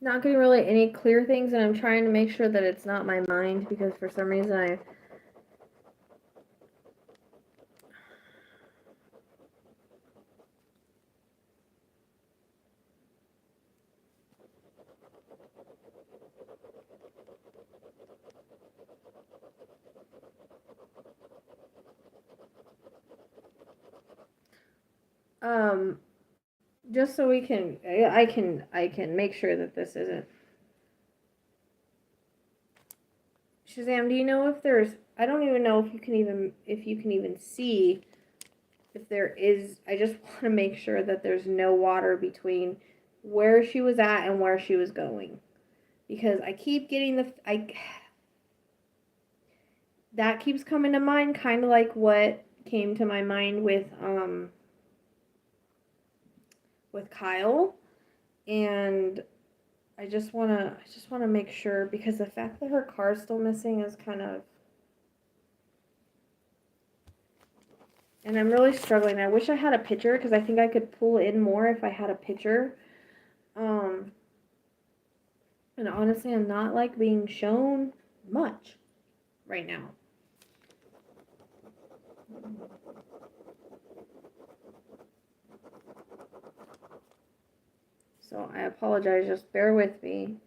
not getting really any clear things, and I'm trying to make sure that it's not my mind, because for some reason just so we can, I can make sure that this isn't. Shazam, do you know if there's, I don't even know if you can even see if there is, I just want to make sure that there's no water between where she was at and where she was going. Because I keep getting that keeps coming to mind, kind of like what came to my mind with Kyle, and I just wanna make sure, because the fact that her car's still missing is kind of, and I'm really struggling. I wish I had a picture, because I think I could pull in more if I had a picture. And honestly, I'm not like being shown much right now. So I apologize, just bear with me.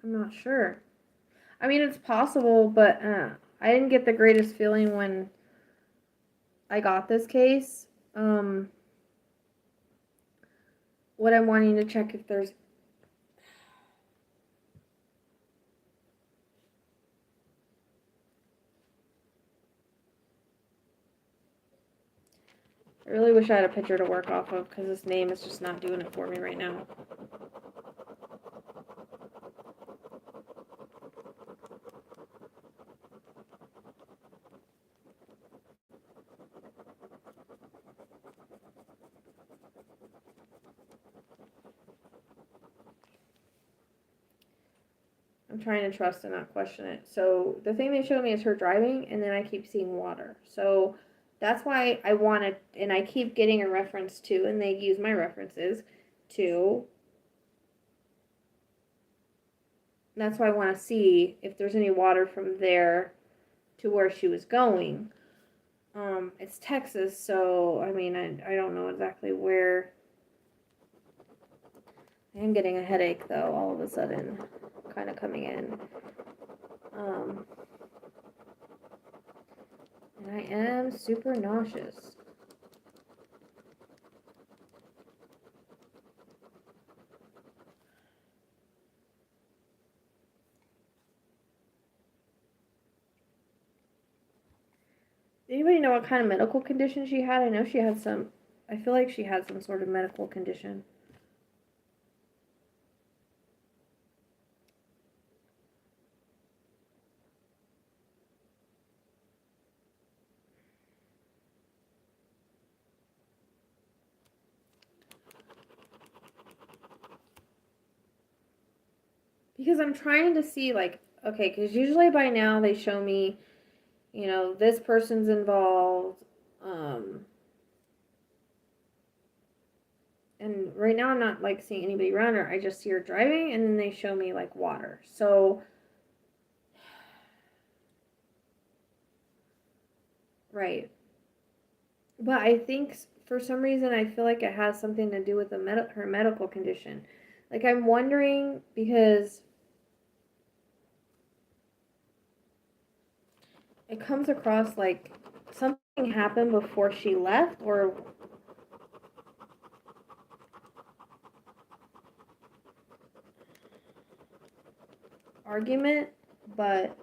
I'm not sure. I mean, it's possible, but I didn't get the greatest feeling when I got this case. What I'm wanting to check if there's I really wish I had a picture to work off of because this name is just not doing it for me right now. I'm trying to trust and not question it. So the thing they showed me is her driving, and then I keep seeing water. So that's why I wanted, and I keep getting a reference to, and they use my references to. That's why I want to see if there's any water from there to where she was going. It's Texas, so I mean, I don't know exactly where. I am getting a headache though, all of a sudden, kind of coming in. And I am super nauseous. Anybody know what kind of medical condition she had? I know she had some, I feel like she had some sort of medical condition. Because I'm trying to see, like, okay, because usually by now they show me, you know, this person's involved. And right now I'm not, like, seeing anybody around her. I just see her driving, and then they show me, like, water. So, right. But I think for some reason I feel like it has something to do with her medical condition. Like, I'm wondering because it comes across like something happened before she left or argument, but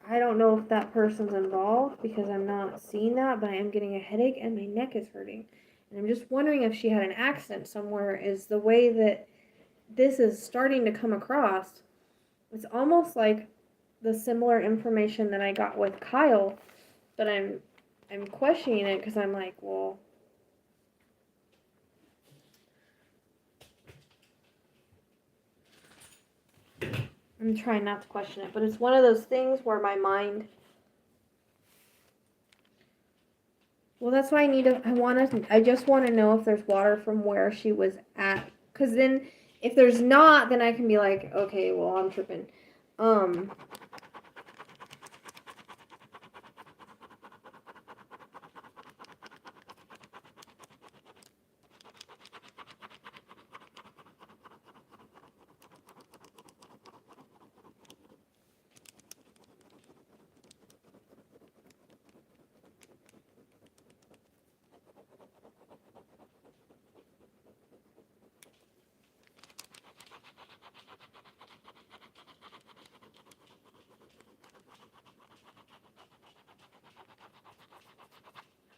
I don't know if that person's involved because I'm not seeing that, but I am getting a headache and my neck is hurting. And I'm just wondering if she had an accident somewhere. Is the way that this is starting to come across, it's almost like the similar information that I got with Kyle, but I'm questioning it because I'm like, well, I'm trying not to question it, but it's one of those things where my mind. Well, that's why I just want to know if there's water from where she was at, because then if there's not, then I can be like, okay, well, I'm tripping.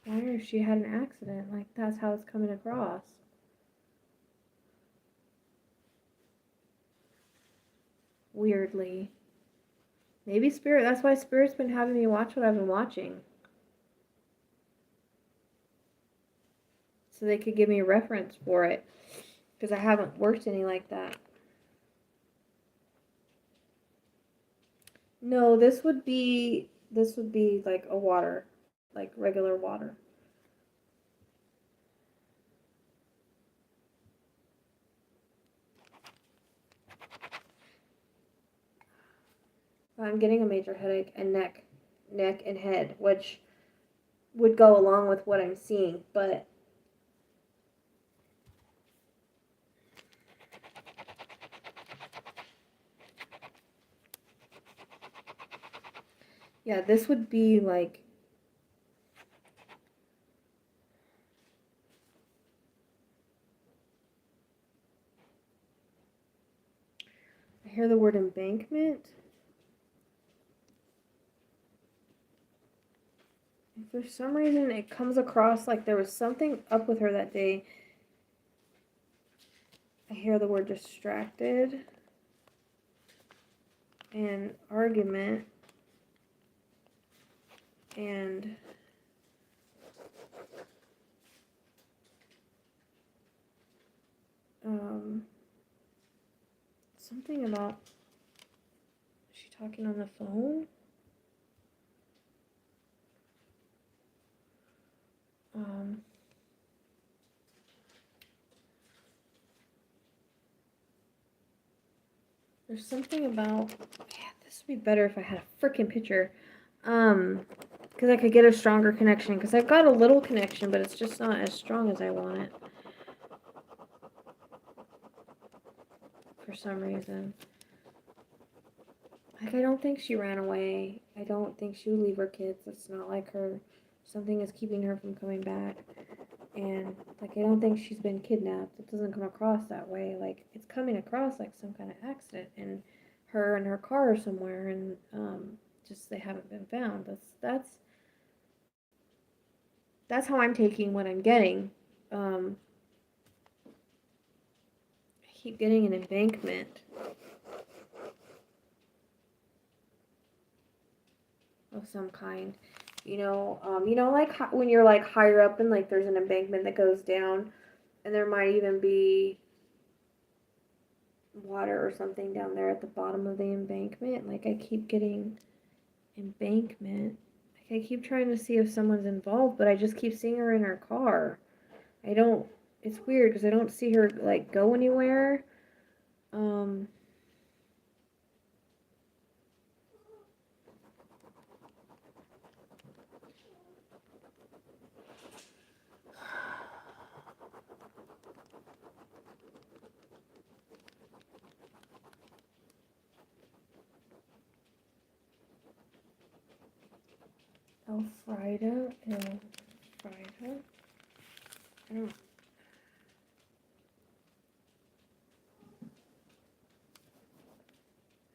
I wonder if she had an accident. Like, that's how it's coming across. Weirdly. Maybe Spirit, that's why Spirit's been having me watch what I've been watching. So they could give me a reference for it. Because I haven't worked any like that. No, this would be like a water. Like regular water. I'm getting a major headache and neck and head, which would go along with what I'm seeing, but Yeah, this would be like, I hear the word embankment. And for some reason, it comes across like there was something up with her that day. I hear the word distracted and argument and something about, is she talking on the phone? There's something about, yeah, this would be better if I had a freaking picture. Because I could get a stronger connection. Because I've got a little connection, but it's just not as strong as I want it. For some reason. Like, I don't think she ran away. I don't think she would leave her kids. It's not like her. Something is keeping her from coming back. And, like, I don't think she's been kidnapped. It doesn't come across that way. Like, it's coming across like some kind of accident. And her and her car are somewhere. And, just they haven't been found. That's how I'm taking what I'm getting. I keep getting an embankment of some kind. Like when you're like higher up and like there's an embankment that goes down, and there might even be water or something down there at the bottom of the embankment. Like I keep getting embankment. Like I keep trying to see if someone's involved, but I just keep seeing her in her car. I don't. It's weird because I don't see her like go anywhere. Elfrida.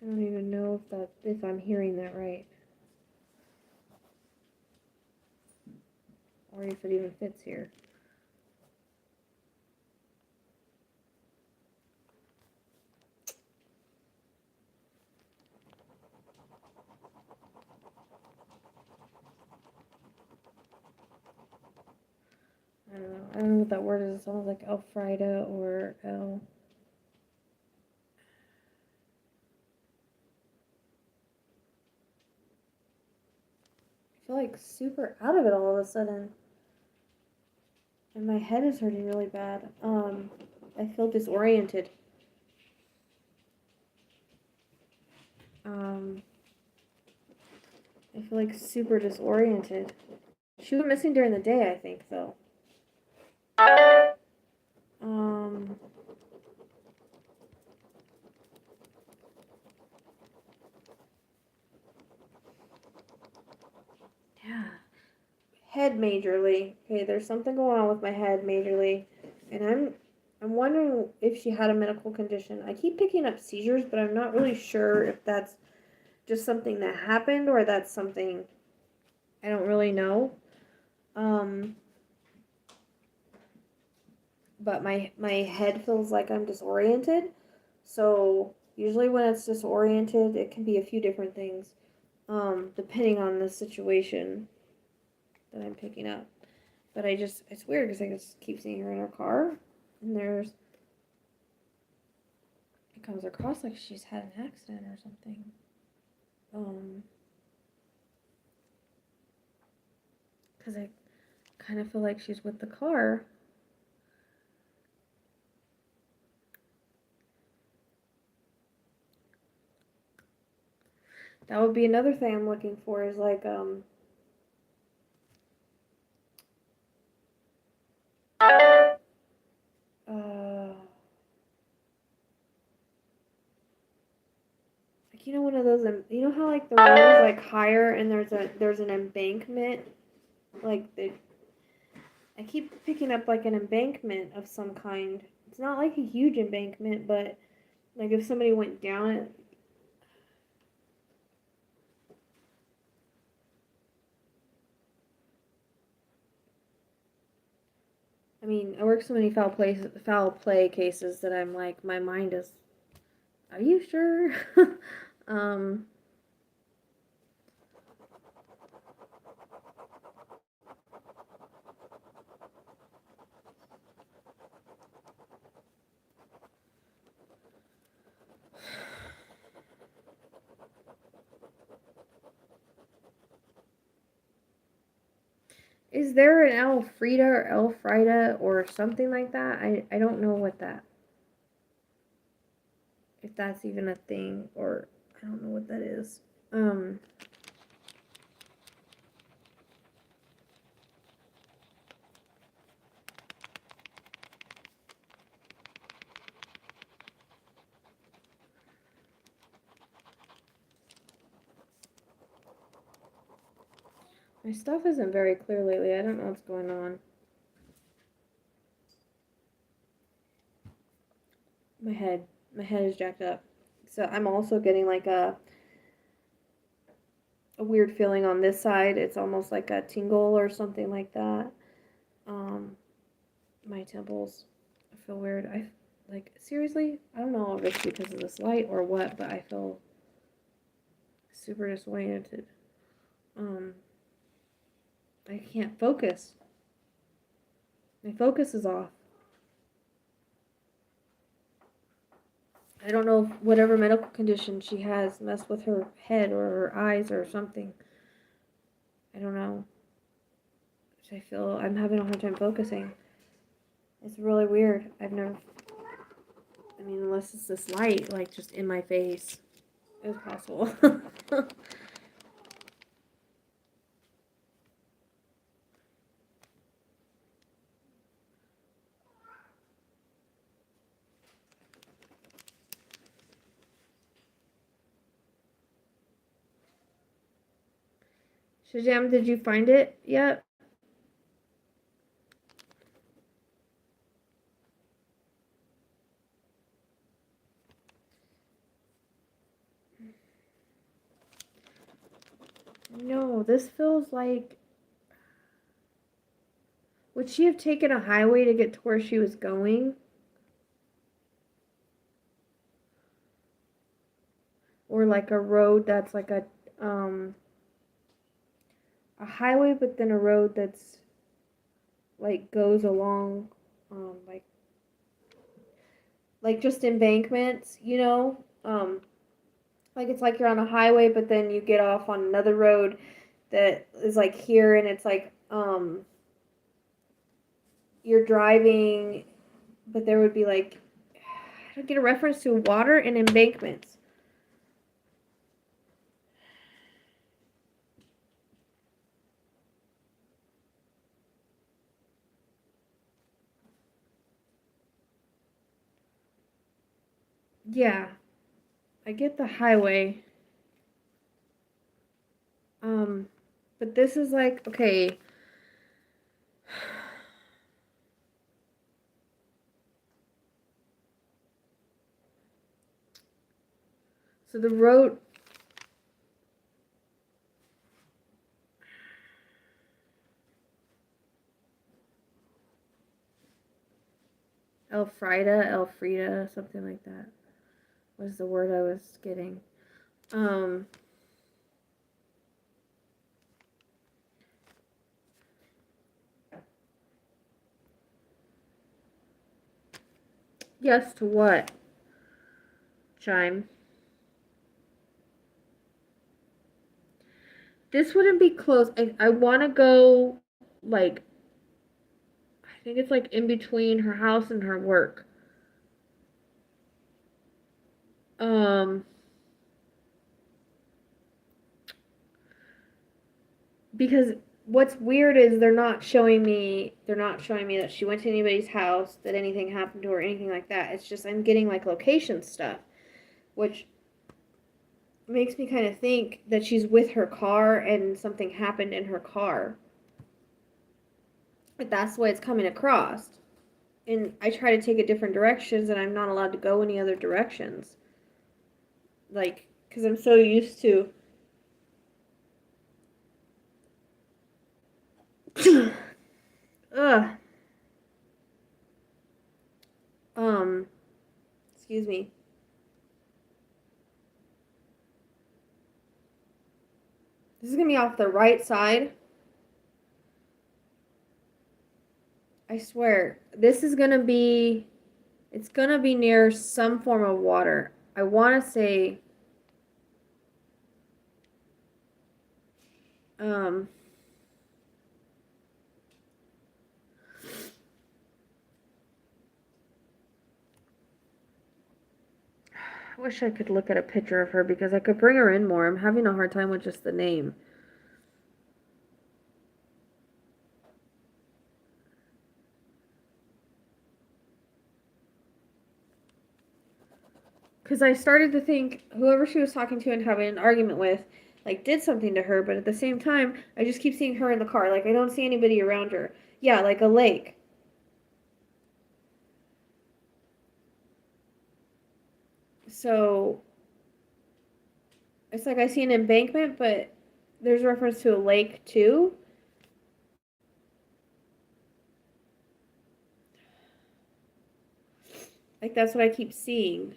I don't even know if I'm hearing that right. Or if it even fits here. I don't know. I don't know what that word is. It sounds like Elfrida or El. I feel like super out of it all of a sudden. And my head is hurting really bad. I feel disoriented. I feel like super disoriented. She went missing during the day, I think, though. Yeah. Head majorly. Okay, there's something going on with my head majorly. And I'm wondering if she had a medical condition. I keep picking up seizures, but I'm not really sure if that's just something that happened or that's something I don't really know. But my head feels like I'm disoriented. So usually when it's disoriented, it can be a few different things, depending on the situation that I'm picking up. But it's weird because I just keep seeing her in her car, and it comes across like she's had an accident or something. Because I kind of feel like she's with the car. That would be another thing I'm looking for is like, I you know, one of those, you know how like the road is like higher and there's an embankment, like I keep picking up like an embankment of some kind. It's not like a huge embankment, but like if somebody went down it. I mean, I work so many foul play cases that I'm like, my mind is, are you sure? um, is there an Alfreda or Elfrida or something like that? I don't know what that, if that's even a thing, or I don't know what that is. My stuff isn't very clear lately. I don't know what's going on. My head is jacked up. So I'm also getting like a weird feeling on this side. It's almost like a tingle or something like that. My temples feel weird. I like, seriously, I don't know if it's because of this light or what, but I feel super disoriented. I can't focus. My focus is off. I don't know if whatever medical condition she has messed with her head or her eyes or something. I don't know. I feel I'm having a hard time focusing. It's really weird. I mean, unless it's this light, like, just in my face. It's possible. Shazam, did you find it yet? No, this feels like... Would she have taken a highway to get to where she was going? Or like a road that's like a highway, but then a road that's like goes along, like just embankments, you know? Like it's like you're on a highway, but then you get off on another road that is like here, and it's like, you're driving, but there would be like, I don't get a reference to water and embankments. Yeah, I get the highway. But this is like, okay. So the road, Elfrida, something like that was the word I was getting. Yes, to what? Chime. This wouldn't be close. I want to go, like, I think it's like in between her house and her work. Because what's weird is they're not showing me that she went to anybody's house, that anything happened to her, anything like that. It's just I'm getting like location stuff, which makes me kind of think that she's with her car and something happened in her car. But that's the way it's coming across. And I try to take it different directions, and I'm not allowed to go any other directions. Like, because I'm so used to. Ugh. Excuse me. This is gonna be off the right side. I swear. This is gonna be. It's gonna be near some form of water. I want to say. Um. I wish I could look at a picture of her because I could bring her in more. I'm having a hard time with just the name. Because I started to think whoever she was talking to and having an argument with, like, did something to her, but at the same time, I just keep seeing her in the car. Like, I don't see anybody around her. Yeah, like a lake. So, it's like I see an embankment, but there's reference to a lake, too. Like, that's what I keep seeing.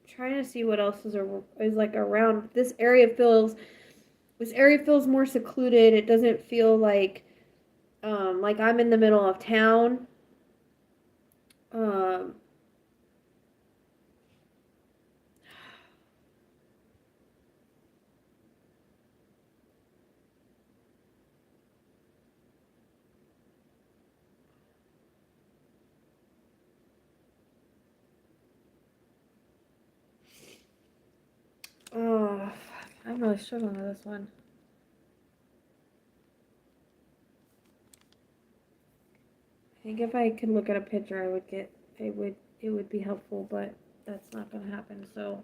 Trying to see what else is like around. This area feels more secluded. It doesn't feel like I'm in the middle of town. Um, oh, I'm really struggling with this one. I think if I could look at a picture, it would be helpful, but that's not going to happen. So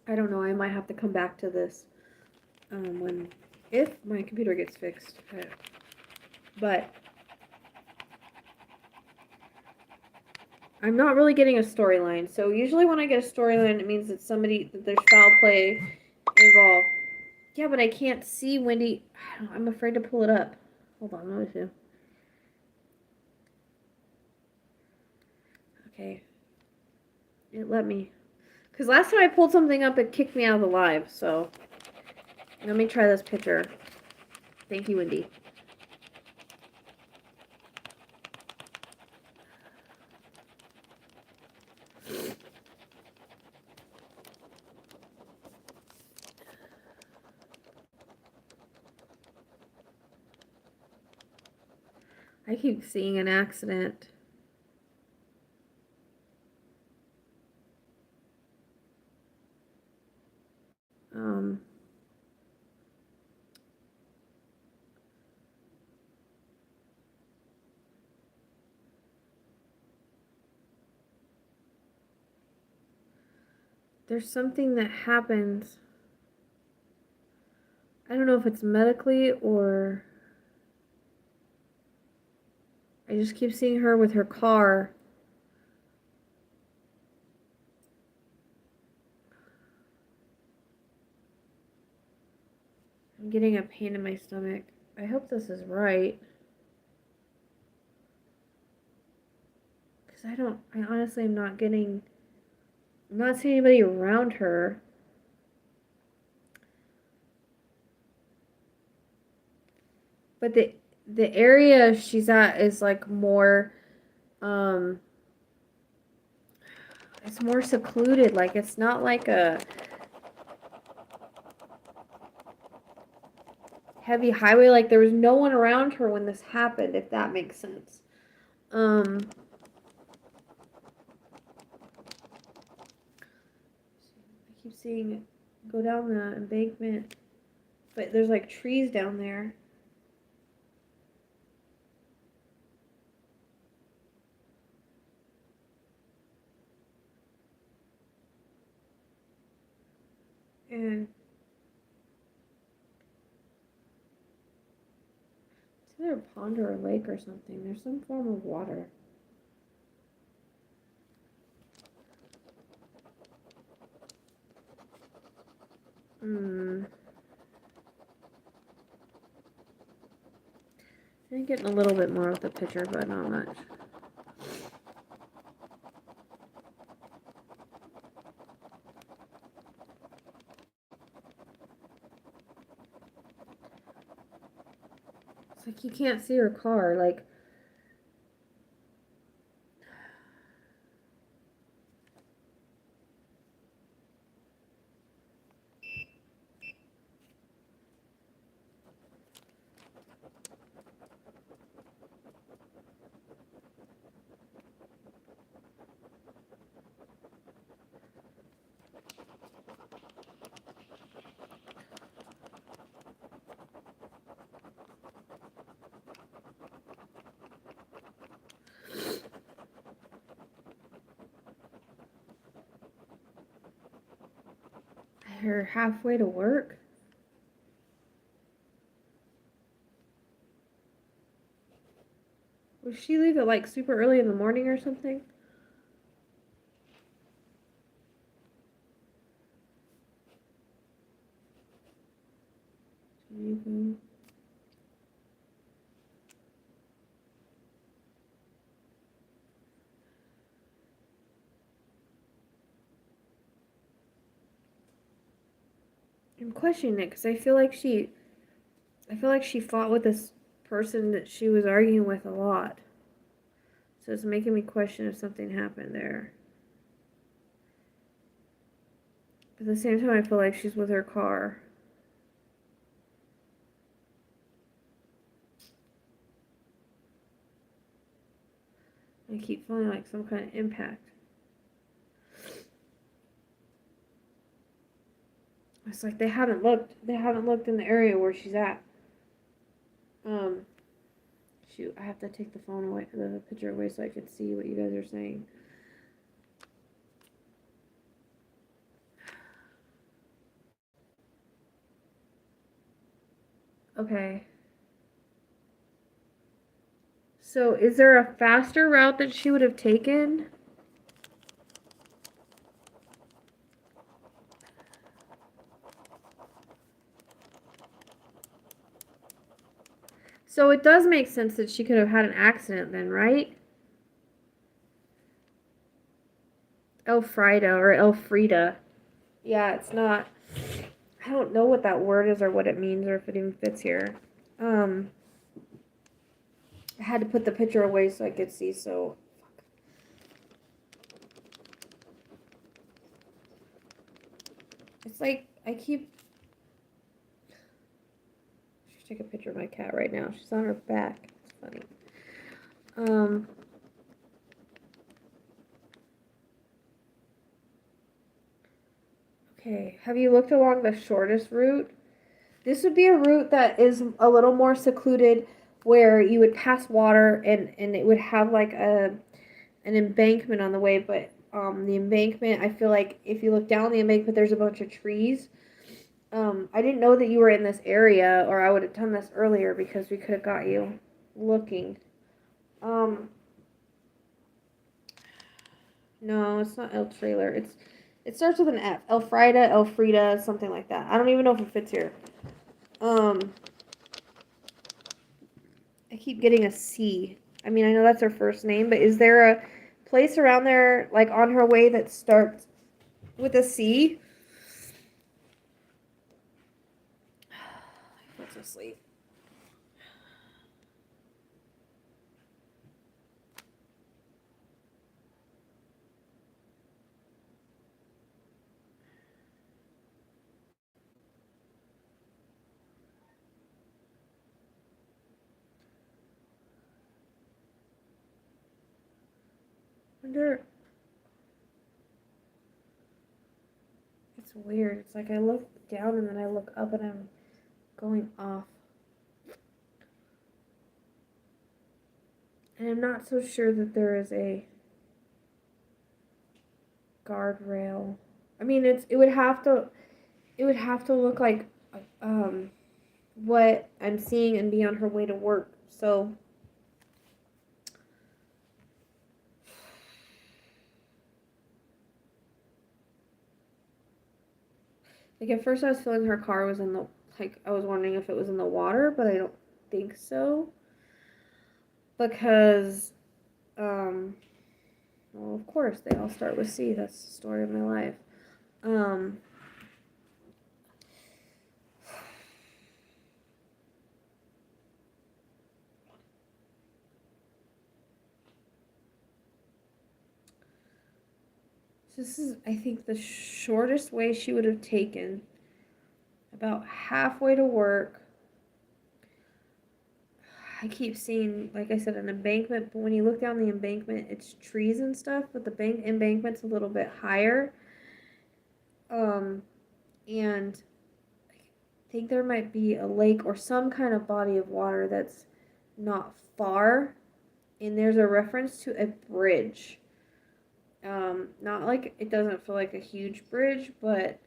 I don't know. I might have to come back to this if my computer gets fixed. But I'm not really getting a storyline. So usually when I get a storyline, it means that there's foul play involved. Yeah, but I can't see Wendy. I'm afraid to pull it up. Hold on, let me see. Okay. It let me. Because last time I pulled something up, it kicked me out of the live. So let me try this picture. Thank you, Wendy. I keep seeing an accident. There's something that happens. I don't know if it's medically or I just keep seeing her with her car. I'm getting a pain in my stomach. I hope this is right. Because I honestly am not seeing anybody around her. But the area she's at is like more, it's more secluded. Like it's not like a heavy highway. Like there was no one around her when this happened, if that makes sense. I keep seeing it go down the embankment, but there's like trees down there. And it's either a pond or a lake or something. There's some form of water. I'm getting a little bit more with the picture, but not much. It's like you can't see her car, like. Her halfway to work. Would she leave it like super early in the morning or something? I'm questioning it because I feel like she fought with this person that she was arguing with a lot. So it's making me question if something happened there. But at the same time, I feel like she's with her car. I keep feeling like some kind of impact. It's like they haven't looked in the area where she's at. Shoot, I have to take the phone away, the picture away so I can see what you guys are saying. Okay. So is there a faster route that she would have taken? So it does make sense that she could have had an accident then, right? Elfrida or Elfrida. Yeah, it's not. I don't know what that word is or what it means or if it even fits here. I had to put the picture away so I could see, so. It's like, I keep. I should take a picture of my cat right now. She's on her back. It's funny. Okay, have you looked along the shortest route? This would be a route that is a little more secluded where you would pass water and it would have like an embankment on the way, but the embankment, I feel like if you look down the embankment, there's a bunch of trees. I didn't know that you were in this area, or I would have done this earlier because we could have got you looking. No, it's not El Trailer. It starts with an F. Elfrida, something like that. I don't even know if it fits here. I keep getting a C. I mean, I know that's her first name, but is there a place around there, like on her way, that starts with a C? I fell asleep. Wonder. It's weird. It's like I look down and then I look up and I'm going off. And I'm not so sure that there is a guardrail. I mean, it would have to. it would have to look like what I'm seeing and be on her way to work. So like at first I was feeling her car was in the, like I was wondering if it was in the water, but I don't think so. Because well, of course they all start with C. That's the story of my life. This is, I think, the shortest way she would have taken. About halfway to work. I keep seeing, like I said, an embankment, but when you look down the embankment, it's trees and stuff, but the embankment's a little bit higher. And I think there might be a lake or some kind of body of water that's not far, and there's a reference to a bridge. Not like, it doesn't feel like a huge bridge, but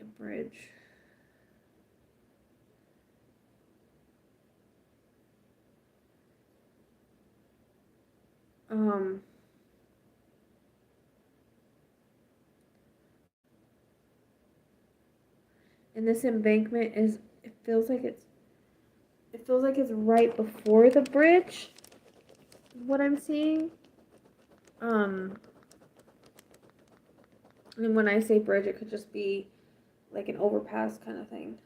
a bridge. And this embankment is, it feels like it's right before the bridge, what I'm seeing. And when I say bridge, it could just be like an overpass kind of thing.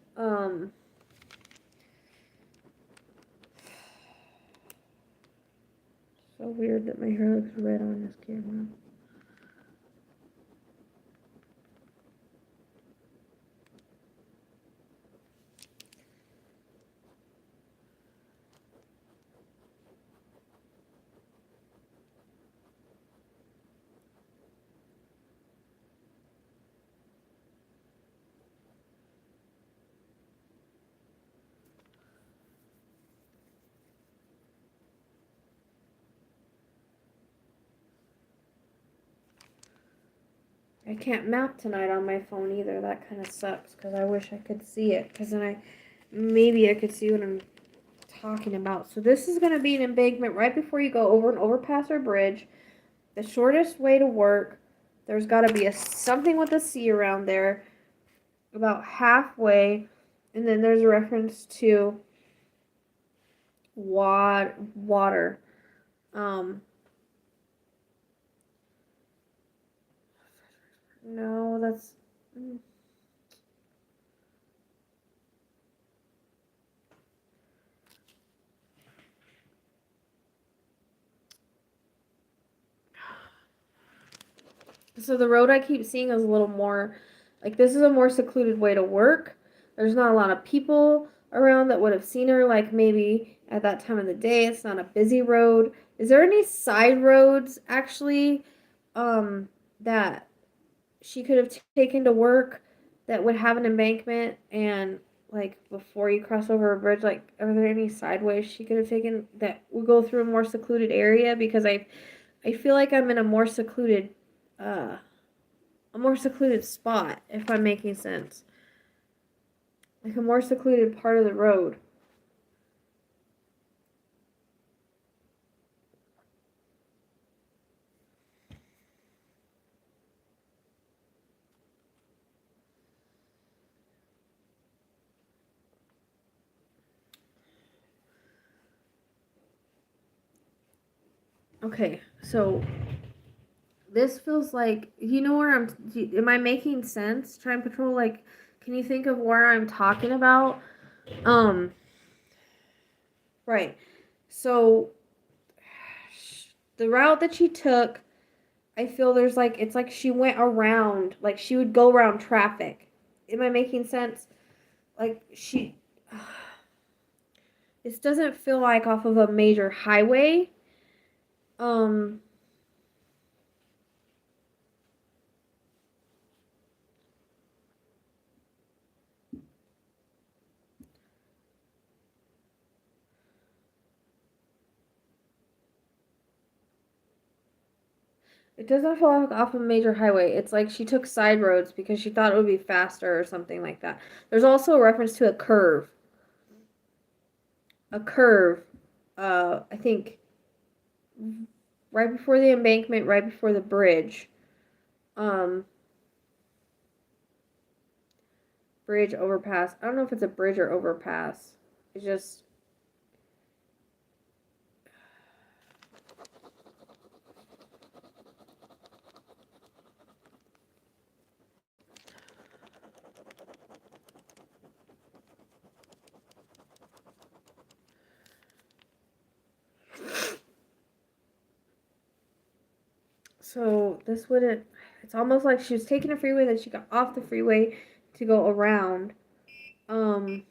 So weird that my hair looks red on this camera. I can't map tonight on my phone either. That kind of sucks because I wish I could see it, because then maybe I could see what I'm talking about. So this is going to be an embankment right before you go over an overpass or bridge. The shortest way to work. There's got to be something with a C around there, about halfway, and then there's a reference to water. No, that's. So the road I keep seeing is a little more, like, this is a more secluded way to work. There's not a lot of people around that would have seen her, like maybe at that time of the day. It's not a busy road. Is there any side roads actually that she could have taken to work that would have an embankment, and like before you cross over a bridge, like are there any sideways she could have taken that would go through a more secluded area? Because I feel like I'm in a more secluded spot, if I'm making sense. Like a more secluded part of the road. Okay, so this feels like, you know where am I making sense? Trying patrol, like, can you think of where I'm talking about? Right. So the route that she took, I feel there's like, it's like she went around, like she would go around traffic. Am I making sense? Like this doesn't feel like off of a major highway. Um, It doesn't feel like off a major highway. It's like she took side roads because she thought it would be faster or something like that. There's also a reference to a curve. A curve. I think right before the embankment, right before the bridge. Bridge, overpass. I don't know if it's a bridge or overpass. It's just... So this wouldn't... It's almost like she was taking a freeway, then she got off the freeway to go around. And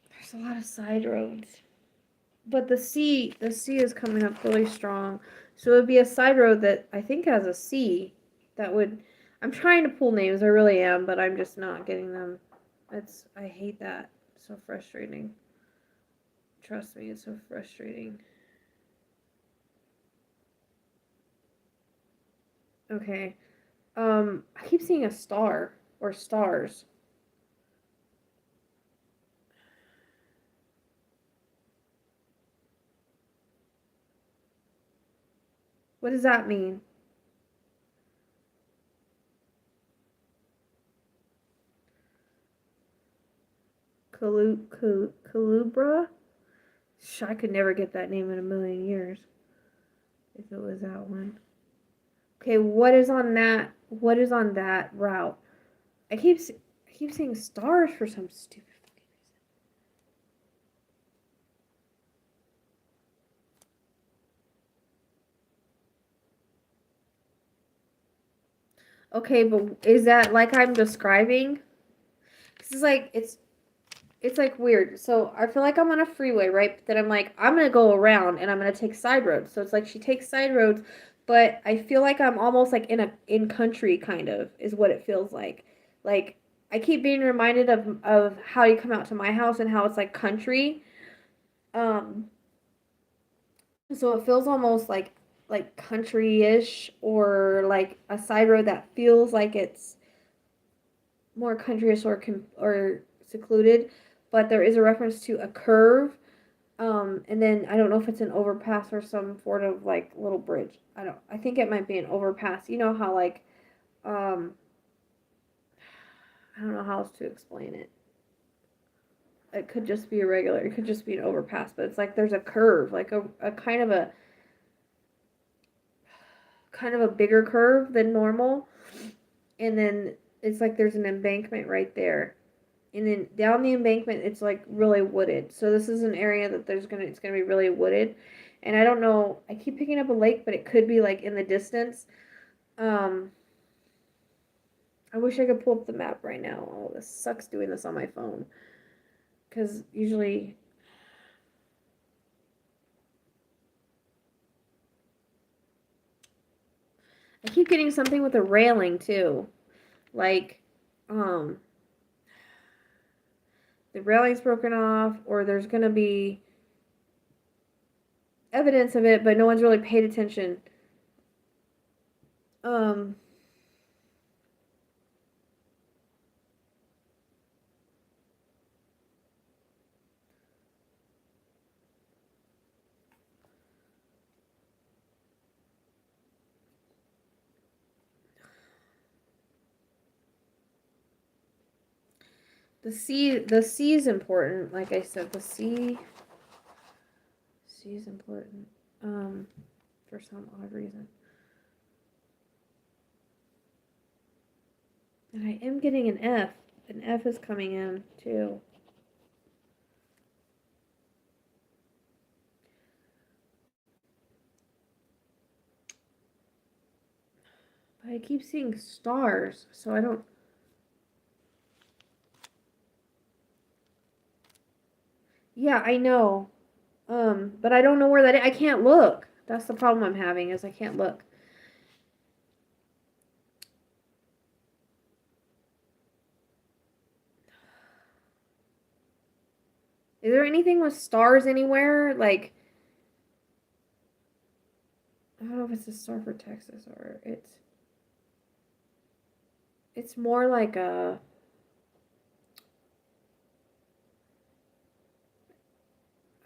there's a lot of side roads. But the C is coming up really strong. So it would be a side road that I think has a C that would... I'm trying to pull names, I really am, but I'm just not getting them. I hate that. It's so frustrating. Trust me, it's so frustrating. Okay. I keep seeing a star or stars. What does that mean? Calubra? I could never get that name in a million years if it was that one. Okay, what is on that? What is on that route? I keep seeing stars for some stupid reason. Okay, but is that like I'm describing? This is like it's like weird. So I feel like I'm on a freeway, right? But then I'm like, I'm gonna go around and I'm gonna take side roads. So it's like she takes side roads, but I feel like I'm almost like in country kind of is what it feels like. Like I keep being reminded of how you come out to my house and how it's like country. Um so it feels almost like country-ish or like a side road that feels like it's more countryish or secluded, but there is a reference to a curve. And then I don't know if it's an overpass or some sort of like little bridge. I think it might be an overpass. You know how like I don't know how else to explain it. It could just be it could just be an overpass, but it's like there's a curve, like a kind of a bigger curve than normal. And then it's like there's an embankment right there. And then down the embankment it's like really wooded. So this is an area that it's gonna be really wooded. And I don't know, I keep picking up a lake, but it could be like in the distance. I wish I could pull up the map right now. Oh, this sucks doing this on my phone. Because usually I keep getting something with a railing too. Like, the railing's broken off, or there's gonna be evidence of it, but no one's really paid attention. Um, the C is important. Like I said, the C is important. For some odd reason. And I am getting an F. An F is coming in too. But I keep seeing stars, so I don't... Yeah, I know. But I don't know where that is. I can't look. That's the problem I'm having, is I can't look. Is there anything with stars anywhere? Like, I don't know if it's a star for Texas or it's more like a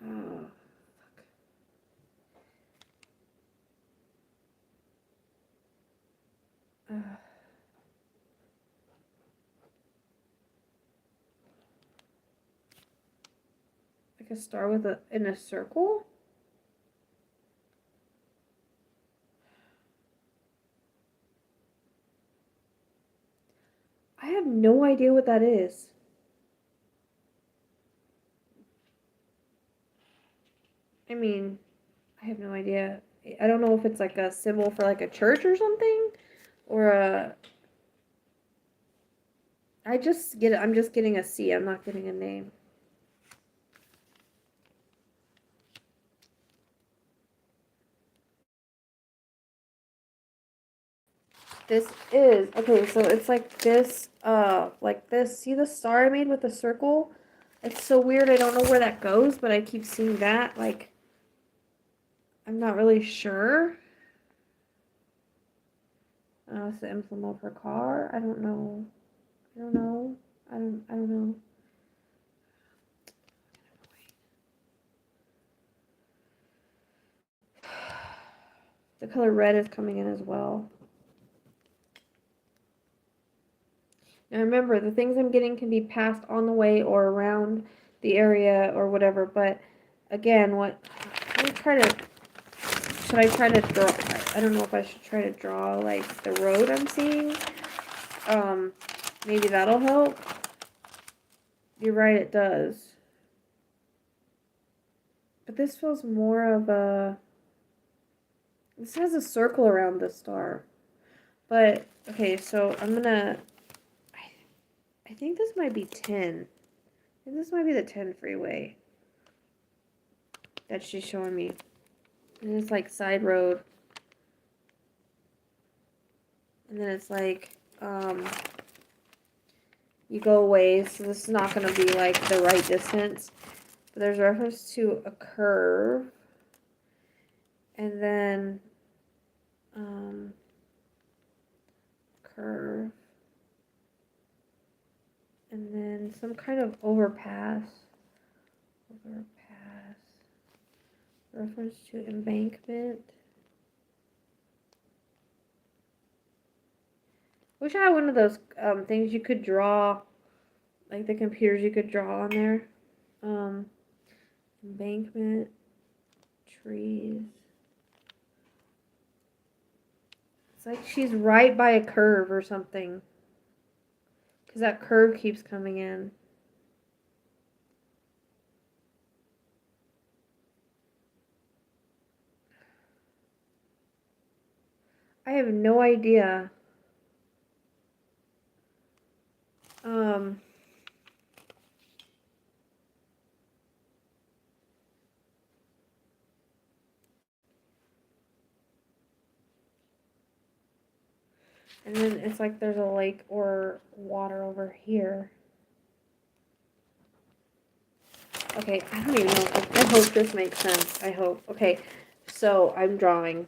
oh, fuck. Like a star with in a circle? I have no idea what that is. I mean, I have no idea. I don't know if it's like a symbol for like a church or something, or a. I'm just getting a C. I'm not getting a name. This is okay. So it's like this. Like this. See the star I made with the circle? It's so weird. I don't know where that goes, but I keep seeing that. Like, I'm not really sure. It's the emblem of her car. I don't know. I don't know. I don't know. The color red is coming in as well. Now remember, the things I'm getting can be passed on the way or around the area or whatever, but again, should I try to draw, I don't know if I should try to draw like the road I'm seeing. Maybe that'll help. You're right, it does. But this feels more of a, this has a circle around the star. But, okay, so I think this might be 10. I think this might be the 10 freeway that she's showing me. And it's like side road. And then it's like, you go away, so this is not going to be like the right distance. But there's reference to a curve. And then, curve. And then some kind of overpass. Reference to embankment. Wish I had one of those things you could draw, like the computers you could draw on there. Embankment, trees. It's like she's right by a curve or something. Because that curve keeps coming in. I have no idea. And then it's like there's a lake or water over here. Okay, I don't even know. I hope this makes sense. I hope. Okay, so I'm drawing,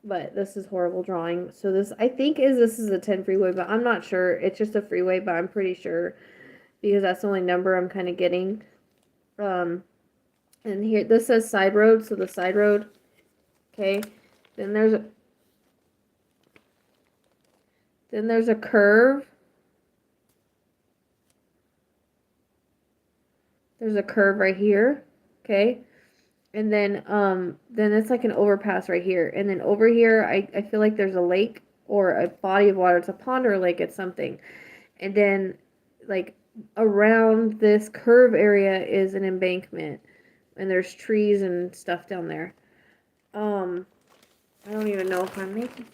but this is horrible drawing. So this, I think this is a 10 freeway, but I'm not sure. It's just a freeway, but I'm pretty sure because that's the only number I'm kind of getting. And here, this says side road, so the side road. Okay, then there's a curve. There's a curve right here. Okay. And then it's like an overpass right here. And then over here, I feel like there's a lake or a body of water. It's a pond or a lake. It's something. And then, like, around this curve area is an embankment. And there's trees and stuff down there. I don't even know if I'm making sense.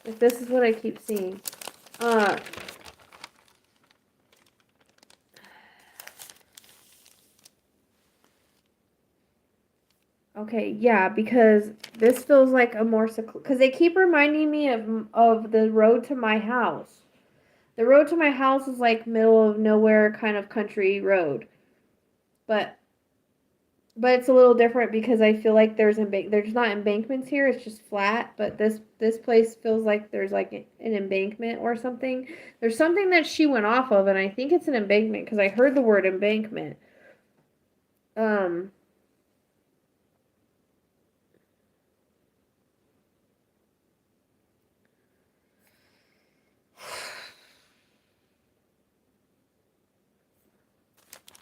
If this is what I keep seeing. Okay, yeah, because this feels like a more because they keep reminding me of the road to my house. The road to my house is like middle of nowhere kind of country road. but it's a little different because I feel like there's not embankments here. It's just flat. But this place feels like there's like an embankment or something. There's something that she went off of, and I think it's an embankment because I heard the word embankment.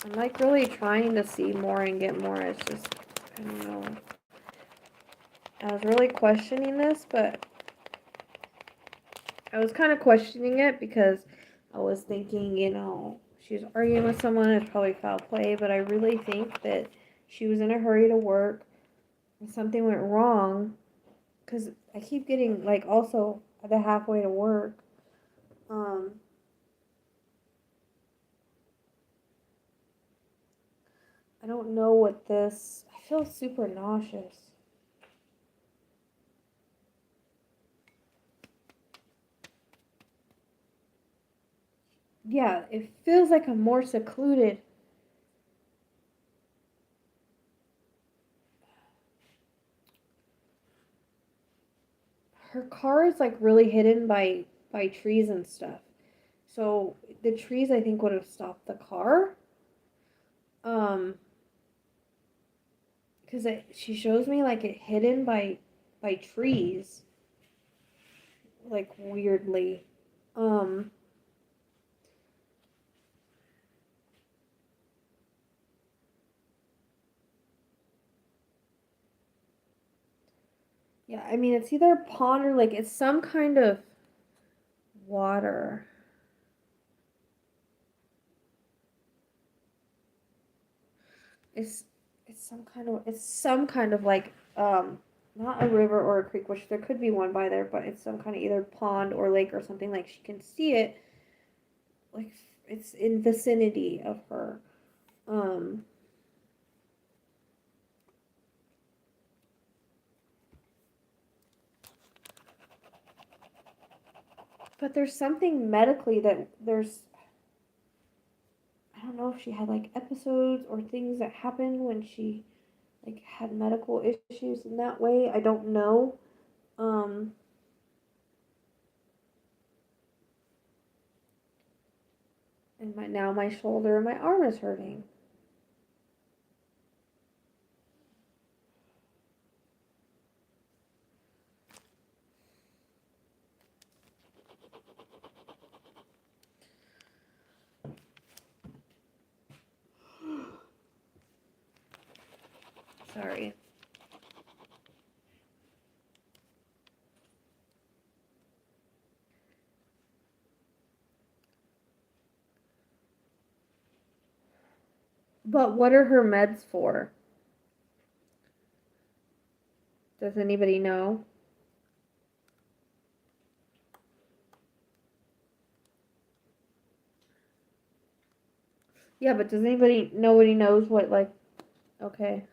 I'm like really trying to see more and get more. It's just, I don't know. I was really questioning this, but I was kind of questioning it because I was thinking, she was arguing with someone, it's probably foul play, but I really think that she was in a hurry to work and something went wrong because I keep getting, like, also the halfway to work. I don't know what this, I feel super nauseous. Yeah, it feels like I'm more secluded. Her car is like really hidden by trees and stuff. So the trees I think would have stopped the car. Because she shows me like it hidden by trees, like weirdly. Yeah, I mean it's either a pond or like it's some kind of water. It's it's some kind of like not a river or a creek, which there could be one by there, but it's some kind of either pond or lake or something like she can see it like it's in vicinity of her. Um but there's something medically that there's I don't know if she had like episodes or things that happened when she like had medical issues in that way. I don't know. Um and now my shoulder and my arm is hurting. Sorry. But what are her meds for? Does anybody know? Yeah, but does anybody nobody knows what like okay.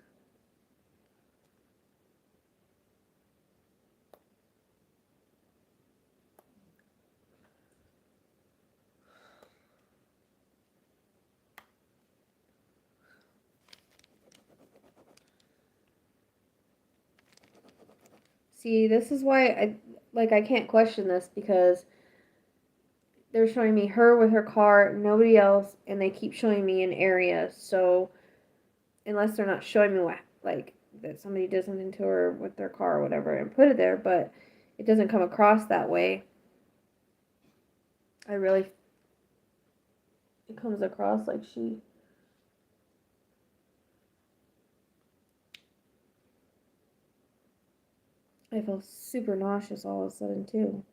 See, this is why I can't question this because they're showing me her with her car, nobody else, and they keep showing me an area. So unless they're not showing me what like that somebody did something to her with their car or whatever and put it there, but it doesn't come across that way. It comes across like I feel super nauseous all of a sudden too.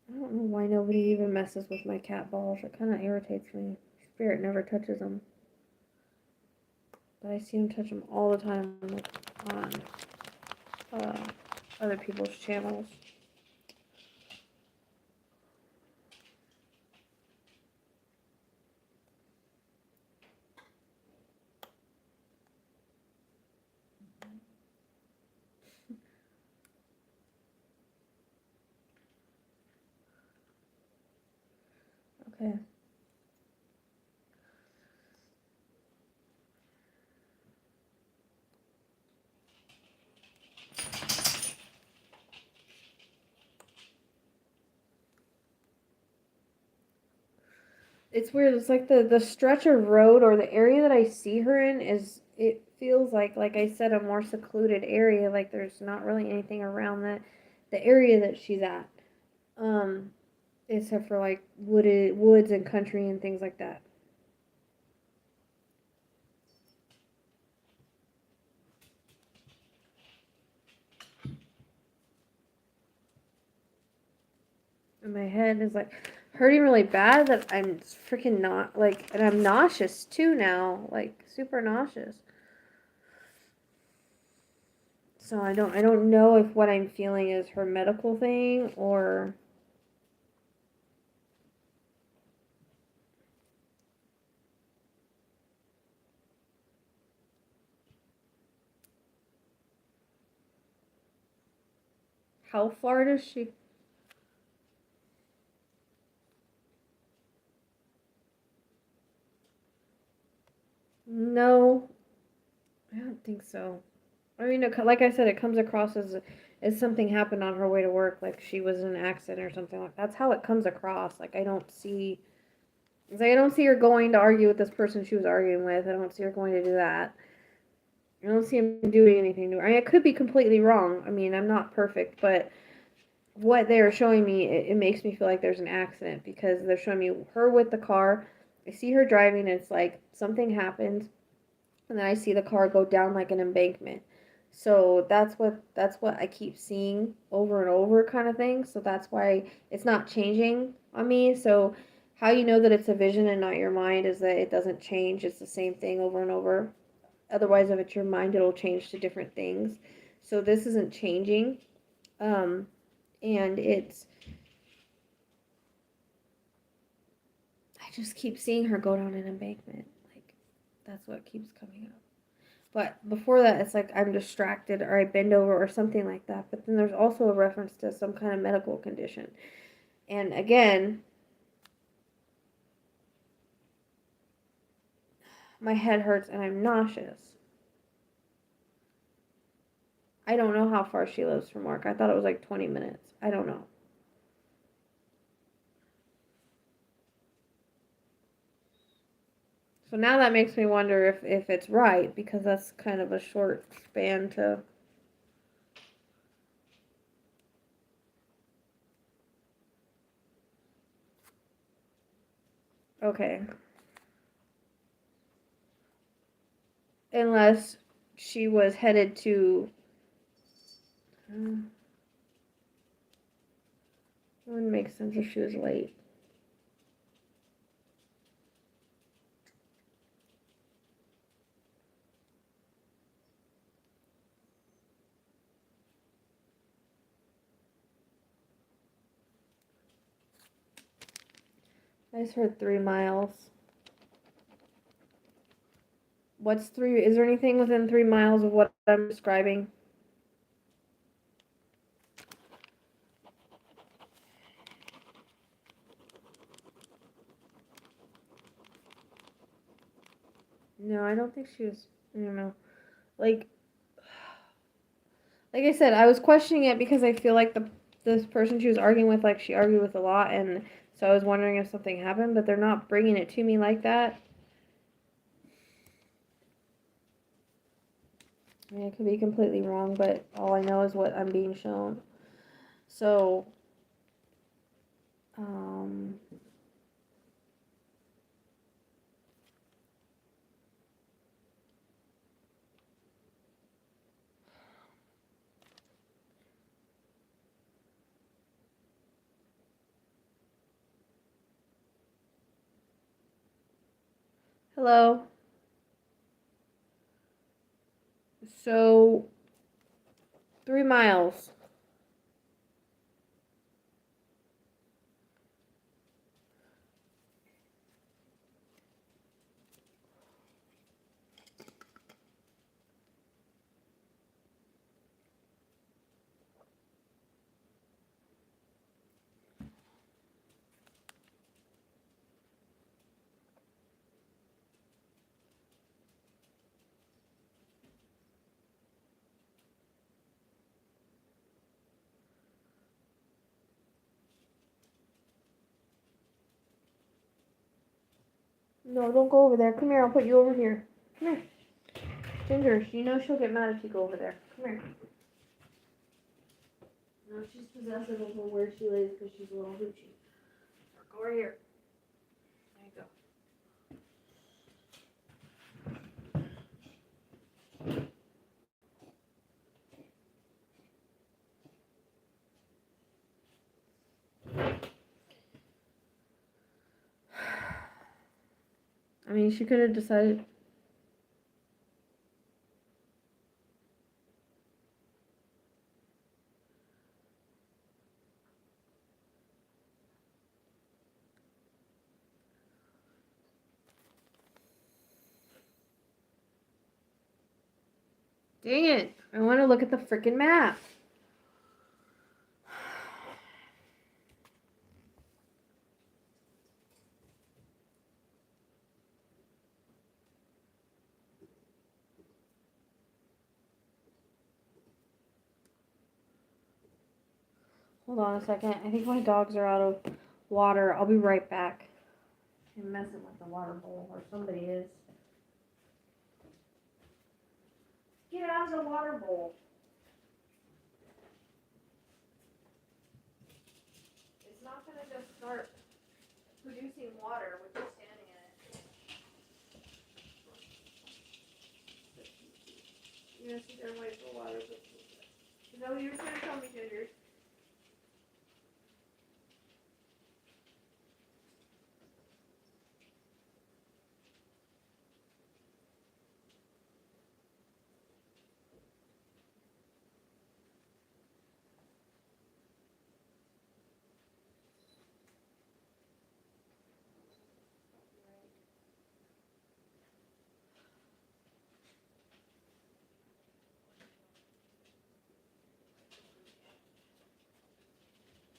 I don't know why nobody even messes with my cat balls. It kind of irritates me. Spirit never touches them. But I see him touch them all the time on other people's channels. Okay. It's weird. It's like the stretch of road or the area that I see her in is, it feels like I said, a more secluded area. Like there's not really anything around the area that she's at. Um, except for like woods and country and things like that. And my head is like hurting really bad that I'm freaking not like, and I'm nauseous too now, like super nauseous. So I don't know if what I'm feeling is her medical thing or how far does she. No, I don't think so. I mean, like I said, it comes across as something happened on her way to work, like she was in an accident or something like. That's how it comes across. Like I don't see. It's like I don't see her going to argue with this person she was arguing with. I don't see her going to do that. I don't see him doing anything to her. I mean, I could be completely wrong. I mean, I'm not perfect, but what they are showing me, it makes me feel like there's an accident because they're showing me her with the car. I see her driving, and it's like something happened, and then I see the car go down like an embankment. So that's what I keep seeing over and over, kind of thing. So that's why it's not changing on me. So how you know that it's a vision and not your mind is that it doesn't change. It's the same thing over and over. Otherwise, if it's your mind, it'll change to different things. So this isn't changing. Um, and I just keep seeing her go down an embankment. Like that's what keeps coming up. But before that, it's like I'm distracted or I bend over or something like that. But then there's also a reference to some kind of medical condition. And again, my head hurts and I'm nauseous. I don't know how far she lives from work. I thought it was like 20 minutes. I don't know. So now that makes me wonder if it's right, because that's kind of a short span to. Okay. Unless she was headed to. It wouldn't make sense if she was late. I just heard 3 miles. What's three? Is there anything within 3 miles of what I'm describing? No, I don't think she was. I don't know. Like, like I said, I was questioning it because I feel like this person she was arguing with, like she argued with a lot, and so I was wondering if something happened. But they're not bringing it to me like that. I mean, I could be completely wrong, but all I know is what I'm being shown. So, um, hello. So, 3 miles. No, don't go over there. Come here, I'll put you over here. Come here. Ginger, you know she'll get mad if you go over there. Come here. No, she's possessive over where she lays because she's a little hoochie. Go over here. There you go. I mean, she could have decided. Dang it. I want to look at the freaking map. Hold on a second. I think my dogs are out of water. I'll be right back. I'm messing with the water bowl, or somebody is. Get out of the water bowl. It's not going to just start producing water with you standing in it. You're going to sit there and wait for water. Is that what you were trying to tell me, Ginger?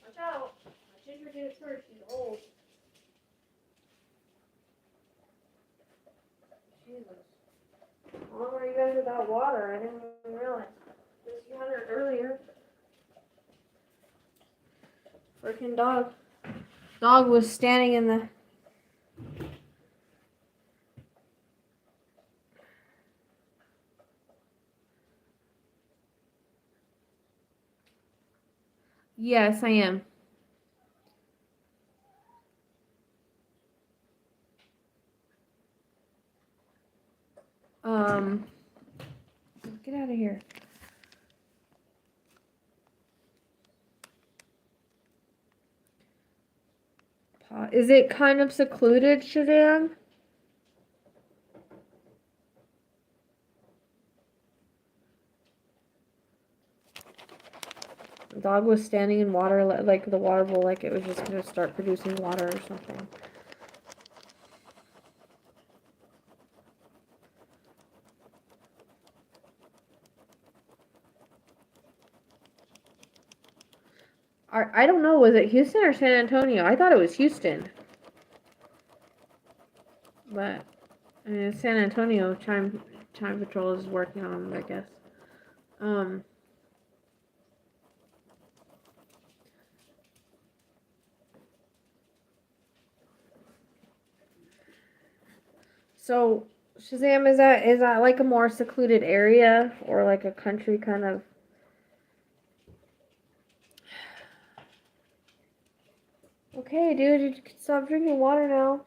Watch out. Ginger did it first. She's old. Jesus. How long were you guys without water? I didn't even realize. You had it earlier. Freaking dog. Dog was standing in the... Yes, I am. Get out of here. Is it kind of secluded, Shazam? The dog was standing in water, like the water bowl, like it was just going to start producing water or something. I don't know, was it Houston or San Antonio? I thought it was Houston. But, I mean, San Antonio Time Patrol is working on them, I guess. So, Shazam, is that like a more secluded area or like a country kind of? Okay, dude, you can stop drinking water now.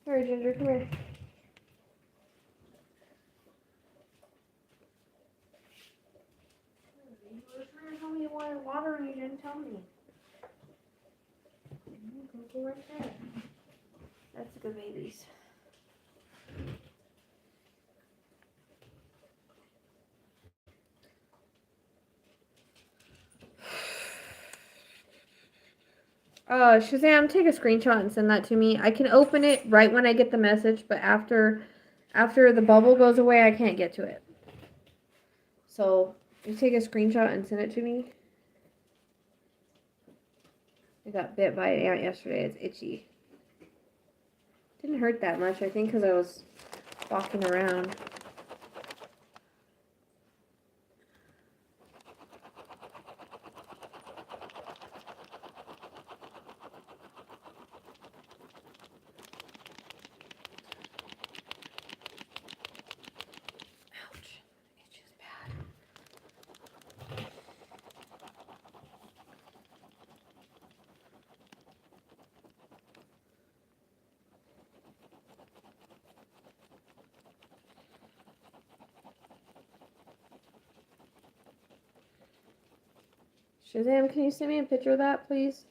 Here, Ginger, come here. You were trying to tell me you wanted water and you didn't tell me. Go right there. That's the good babies. Shazam, take a screenshot and send that to me. I can open it right when I get the message, but after the bubble goes away, I can't get to it. So, you take a screenshot and send it to me. I got bit by an ant yesterday. It's itchy. Didn't hurt that much, I think, because I was walking around. Shazam, can you send me a picture of that, please?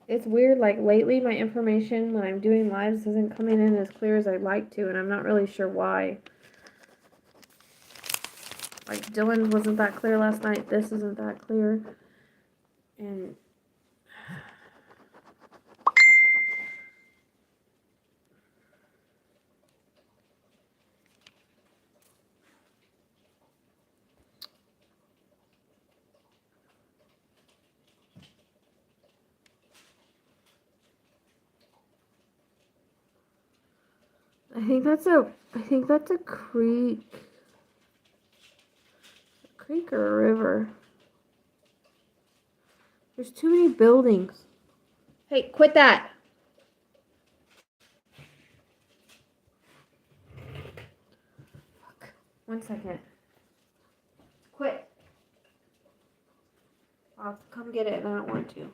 It's weird, like, lately my information when I'm doing lives isn't coming in as clear as I'd like to, and I'm not really sure why. Like, Dylan's wasn't that clear last night, this isn't that clear, and... I think that's a creek. A creek or a river. There's too many buildings. Hey, quit that. Fuck. 1 second. Quit. I'll come get it and I don't want to.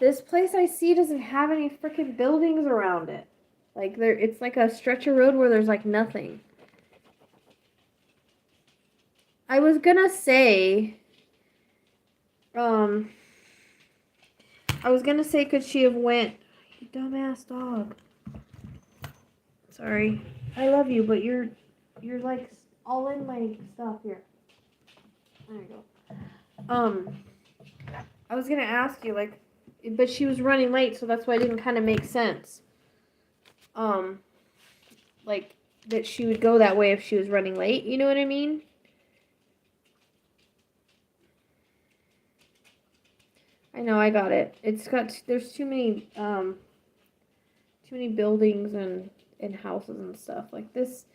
This place I see doesn't have any freaking buildings around it. Like, it's like a stretch of road where there's like nothing. I was gonna say, could she have went, you dumbass dog. Sorry. I love you, but you're like all in my stuff here. There you go. I was gonna ask you, like, but she was running late, so that's why it didn't kind of make sense. Like, that she would go that way if she was running late, you know what I mean? I know, I got it. There's too many buildings and houses and stuff. Like this,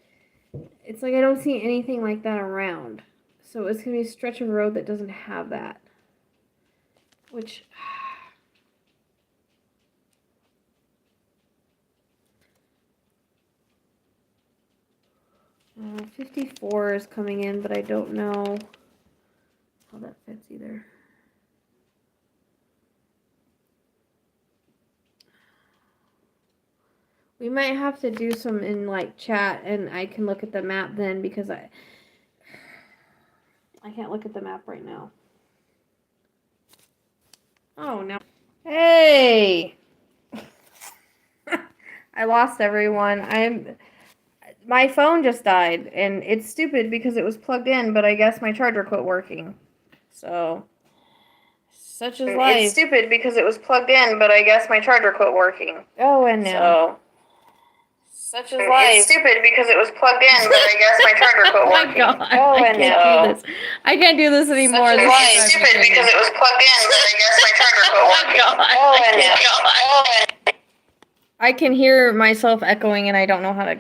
it's like I don't see anything like that around. So it's going to be a stretch of road that doesn't have that. Which... 54 is coming in, but I don't know how that fits either. We might have to do some in like chat, and I can look at the map then because I can't look at the map right now. Oh no! Hey, I lost everyone. My phone just died, and it's stupid because it was plugged in, but I guess my charger quit working. So, such is life. It's stupid because it was plugged in, but I guess my charger quit working. Oh, and now. So, such is life. It's stupid because it was plugged in, but I guess my charger quit working. Oh my god. Oh, and now. I can't do this anymore. Such is life. It's stupid because it was plugged in, but I guess my charger quit working. Oh my god. Oh, and now. Oh, and I can hear myself echoing, and I don't know how to...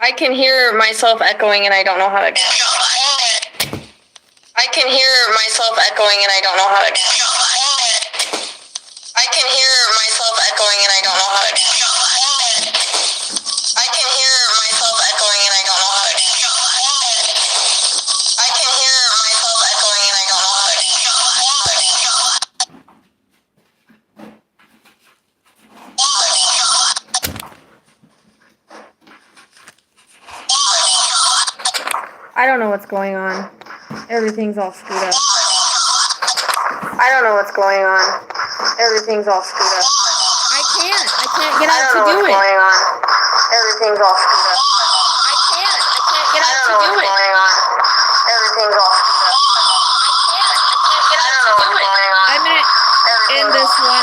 I can hear myself echoing, and I don't know how to... I can hear myself echoing, and I don't know how to... I can hear myself echoing, and I don't know how to... I can hear myself echoing, and I don't know how to... I can hear myself echoing, and I don't know how to... I don't know what's going on. Everything's all screwed up. I don't know what's going on. Everything's all screwed up. I can't get out to do it. I don't know what's going on. Everything's all screwed up. I can't get out to do it. Everything's all screwed up. I can't get out to do it. I'm gonna end this live.